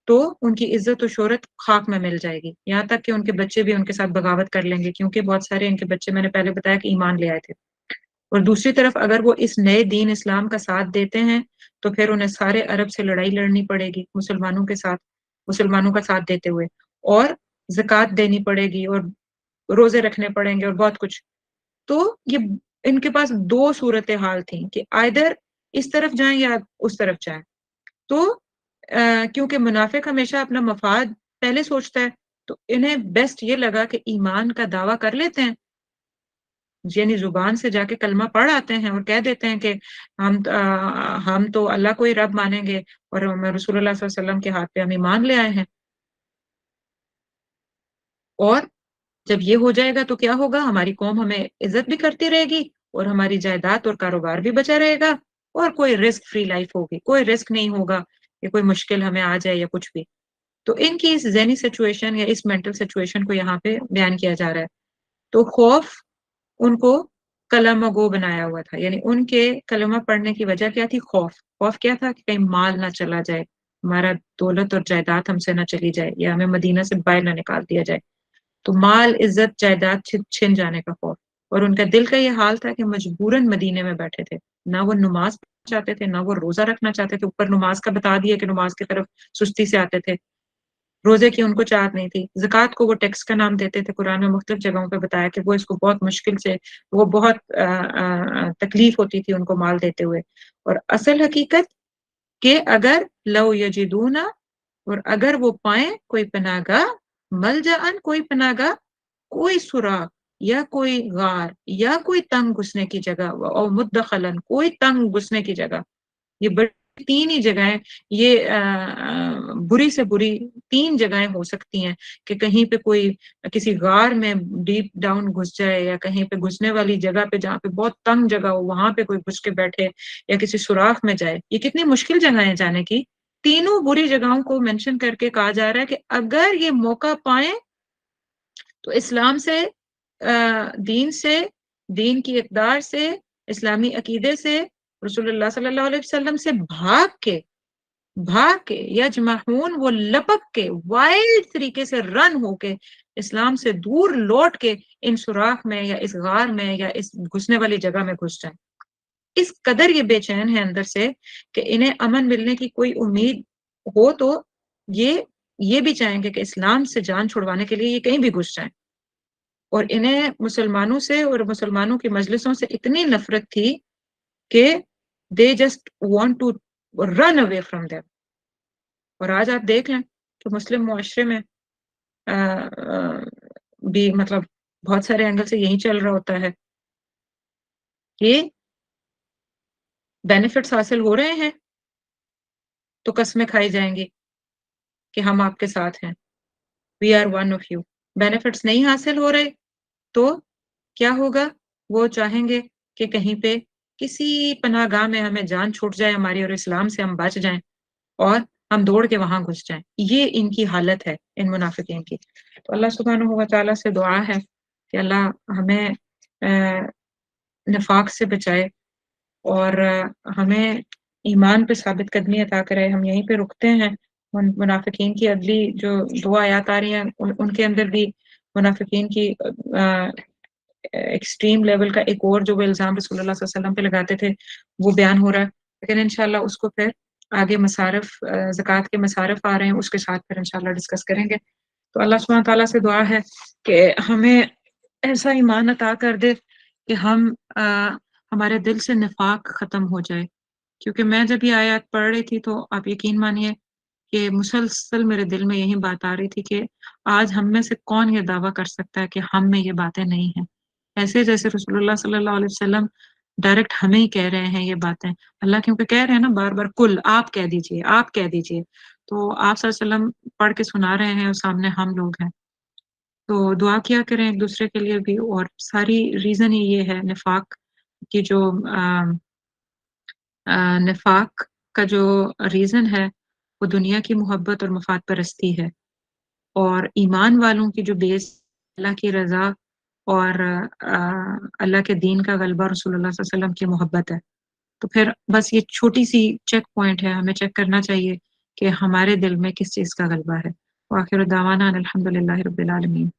تو ان کی عزت و شہرت خاک میں مل جائے گی، یہاں تک کہ ان کے بچے بھی ان کے ساتھ بغاوت کر لیں گے، کیونکہ بہت سارے ان کے بچے میں نے پہلے بتایا کہ ایمان لے آئے تھے. اور دوسری طرف اگر وہ اس نئے دین اسلام کا ساتھ دیتے ہیں تو پھر انہیں سارے عرب سے لڑائی لڑنی پڑے گی مسلمانوں کے ساتھ، مسلمانوں کا ساتھ دیتے ہوئے، اور زکوٰۃ دینی پڑے گی، اور روزے رکھنے پڑیں گے، اور بہت کچھ. تو یہ ان کے پاس دو صورتحال تھیں کہ آئدر اس طرف جائیں یا اس طرف جائیں. تو کیونکہ منافق ہمیشہ اپنا مفاد پہلے سوچتا ہے، تو انہیں بیسٹ یہ لگا کہ ایمان کا دعویٰ کر لیتے ہیں، یعنی زبان سے جا کے کلمہ پڑھ آتے ہیں اور کہہ دیتے ہیں کہ ہم تو اللہ کو ہی رب مانیں گے، اور ہم رسول اللہ صلی اللہ علیہ وسلم کے ہاتھ پہ ہم ایمان لے آئے ہیں. اور جب یہ ہو جائے گا تو کیا ہوگا، ہماری قوم ہمیں عزت بھی کرتی رہے گی، اور ہماری جائیداد اور کاروبار بھی بچا رہے گا، اور کوئی رسک فری لائف ہوگی، کوئی رسک نہیں ہوگا کہ کوئی مشکل ہمیں آ جائے یا کچھ بھی. تو ان کی اس ذہنی سچویشن یا اس مینٹل سچویشن کو یہاں پہ بیان کیا جا رہا ہے. تو خوف ان کو کلمہ گو بنایا ہوا تھا، یعنی ان کے کلمہ پڑھنے کی وجہ کیا تھی؟ خوف. خوف کیا تھا کہ کہیں مال نہ چلا جائے، ہمارا دولت اور جائیداد ہم سے نہ چلی جائے، یا ہمیں مدینہ سے باہر نہ نکال دیا جائے. تو مال، عزت، جائیداد چھن جانے کا خوف. اور ان کا دل کا یہ حال تھا کہ مجبوراً مدینے میں بیٹھے تھے، نہ وہ نماز چاہتے تھے، نہ وہ روزہ رکھنا چاہتے تھے. اوپر نماز کا بتا دیا کہ نماز کی طرف سستی سے آتے تھے، روزے کی ان کو چاہت نہیں تھی. زکوٰۃ کو وہ ٹیکس کا نام دیتے تھے، قرآن میں مختلف جگہوں پہ بتایا کہ وہ اس کو بہت مشکل سے، وہ بہت تکلیف ہوتی تھی ان کو مال دیتے ہوئے. اور اصل حقیقت کہ اگر لو یجدون، اور اگر وہ پائیں کوئی پناہ گاہ، ملجأن کوئی پناہ گاہ، کوئی سوراخ یا کوئی غار یا کوئی تنگ گھسنے کی جگہ، اور مدخلن کوئی تنگ گھسنے کی جگہ. یہ بڑی تین ہی جگہیں، یہ بری سے بری تین جگہیں ہو سکتی ہیں کہ کہیں پہ کوئی کسی غار میں ڈیپ ڈاؤن گھس جائے، یا کہیں پہ گھسنے والی جگہ پہ جہاں پہ بہت تنگ جگہ ہو وہاں پہ کوئی گھس کے بیٹھے، یا کسی سوراخ میں جائے. یہ کتنی مشکل جگہ ہے جانے کی. تینوں بری جگہوں کو مینشن کر کے کہا جا رہا ہے کہ اگر یہ موقع پائیں تو اسلام سے، دین سے، دین کی اقدار سے، اسلامی عقیدے سے، رسول اللہ صلی اللہ علیہ وسلم سے بھاگ کے یجمعون، وہ لپک کے وائلڈ طریقے سے رن ہو کے اسلام سے دور لوٹ کے ان سوراخ میں یا اس غار میں یا اس گھسنے والی جگہ میں گھس جائیں. اس قدر یہ بے چین ہے اندر سے کہ انہیں امن ملنے کی کوئی امید ہو تو یہ بھی چاہیں گے کہ اسلام سے جان چھڑوانے کے لیے یہ کہیں بھی گھس جائیں. اور انہیں مسلمانوں سے اور مسلمانوں کی مجلسوں سے اتنی نفرت تھی کہ they just want to run away from them. اور آج آپ دیکھ لیں کہ مسلم معاشرے میں بھی مطلب بہت سارے اینگل سے یہی چل رہا ہوتا ہے کہ بینیفٹس حاصل ہو رہے ہیں تو قسمیں کھائی جائیں گی کہ ہم آپ کے ساتھ ہیں، we are one of you. Benefits نہیں حاصل ہو رہے تو کیا ہوگا؟ وہ چاہیں گے کہ کہیں پہ کسی پناہ گاہ میں ہمیں جان چھوٹ جائے ہماری، اور اسلام سے ہم بچ جائیں، اور ہم دوڑ کے وہاں گھس جائیں. یہ ان کی حالت ہے ان منافقین کی. تو اللہ سبحانہ و تعالیٰ سے دعا ہے کہ اللہ ہمیں نفاق سے بچائے اور ہمیں ایمان پہ ثابت قدمی عطا کرے. ہم یہیں پہ رکتے ہیں. منافقین کی اگلی جو 2 آیات آ رہی ہیں ان کے اندر بھی منافقین کی ایکسٹریم لیول کا ایک اور جو وہ الزام رسول اللہ صلی اللہ علیہ وسلم پہ لگاتے تھے وہ بیان ہو رہا ہے. لیکن انشاءاللہ اس کو پھر آگے مصارف زکوٰۃ کے مصارف آ رہے ہیں اس کے ساتھ پھر انشاءاللہ ڈسکس کریں گے. تو اللہ سبحانہ تعالیٰ سے دعا ہے کہ ہمیں ایسا ایمان عطا کر دے کہ ہمارے دل سے نفاق ختم ہو جائے. کیونکہ میں جب یہ آیات پڑھ رہی تھی تو آپ یقین مانیے کہ مسلسل میرے دل میں یہی بات آ رہی تھی کہ آج ہم میں سے کون یہ دعویٰ کر سکتا ہے کہ ہم میں یہ باتیں نہیں ہیں. ایسے جیسے رسول اللہ صلی اللہ علیہ وسلم ڈائریکٹ ہمیں ہی کہہ رہے ہیں یہ باتیں. اللہ کیونکہ کہہ رہے ہیں نا بار بار کل آپ کہہ دیجئے آپ کہہ دیجئے. تو آپ صلی اللہ علیہ وسلم پڑھ کے سنا رہے ہیں اور سامنے ہم لوگ ہیں. تو دعا کیا کریں ایک دوسرے کے لیے بھی. اور ساری ریزن ہی یہ ہے نفاق کی جو نفاق کا جو ریزن ہے وہ دنیا کی محبت اور مفاد پرستی ہے. اور ایمان والوں کی جو بیس اللہ کی رضا اور اللہ کے دین کا غلبہ رسول اللہ صلی اللہ علیہ وسلم کی محبت ہے. تو پھر بس یہ چھوٹی سی چیک پوائنٹ ہے. ہمیں چیک کرنا چاہیے کہ ہمارے دل میں کس چیز کا غلبہ ہے. وآخر دعوانا الحمد للہ رب العالمین.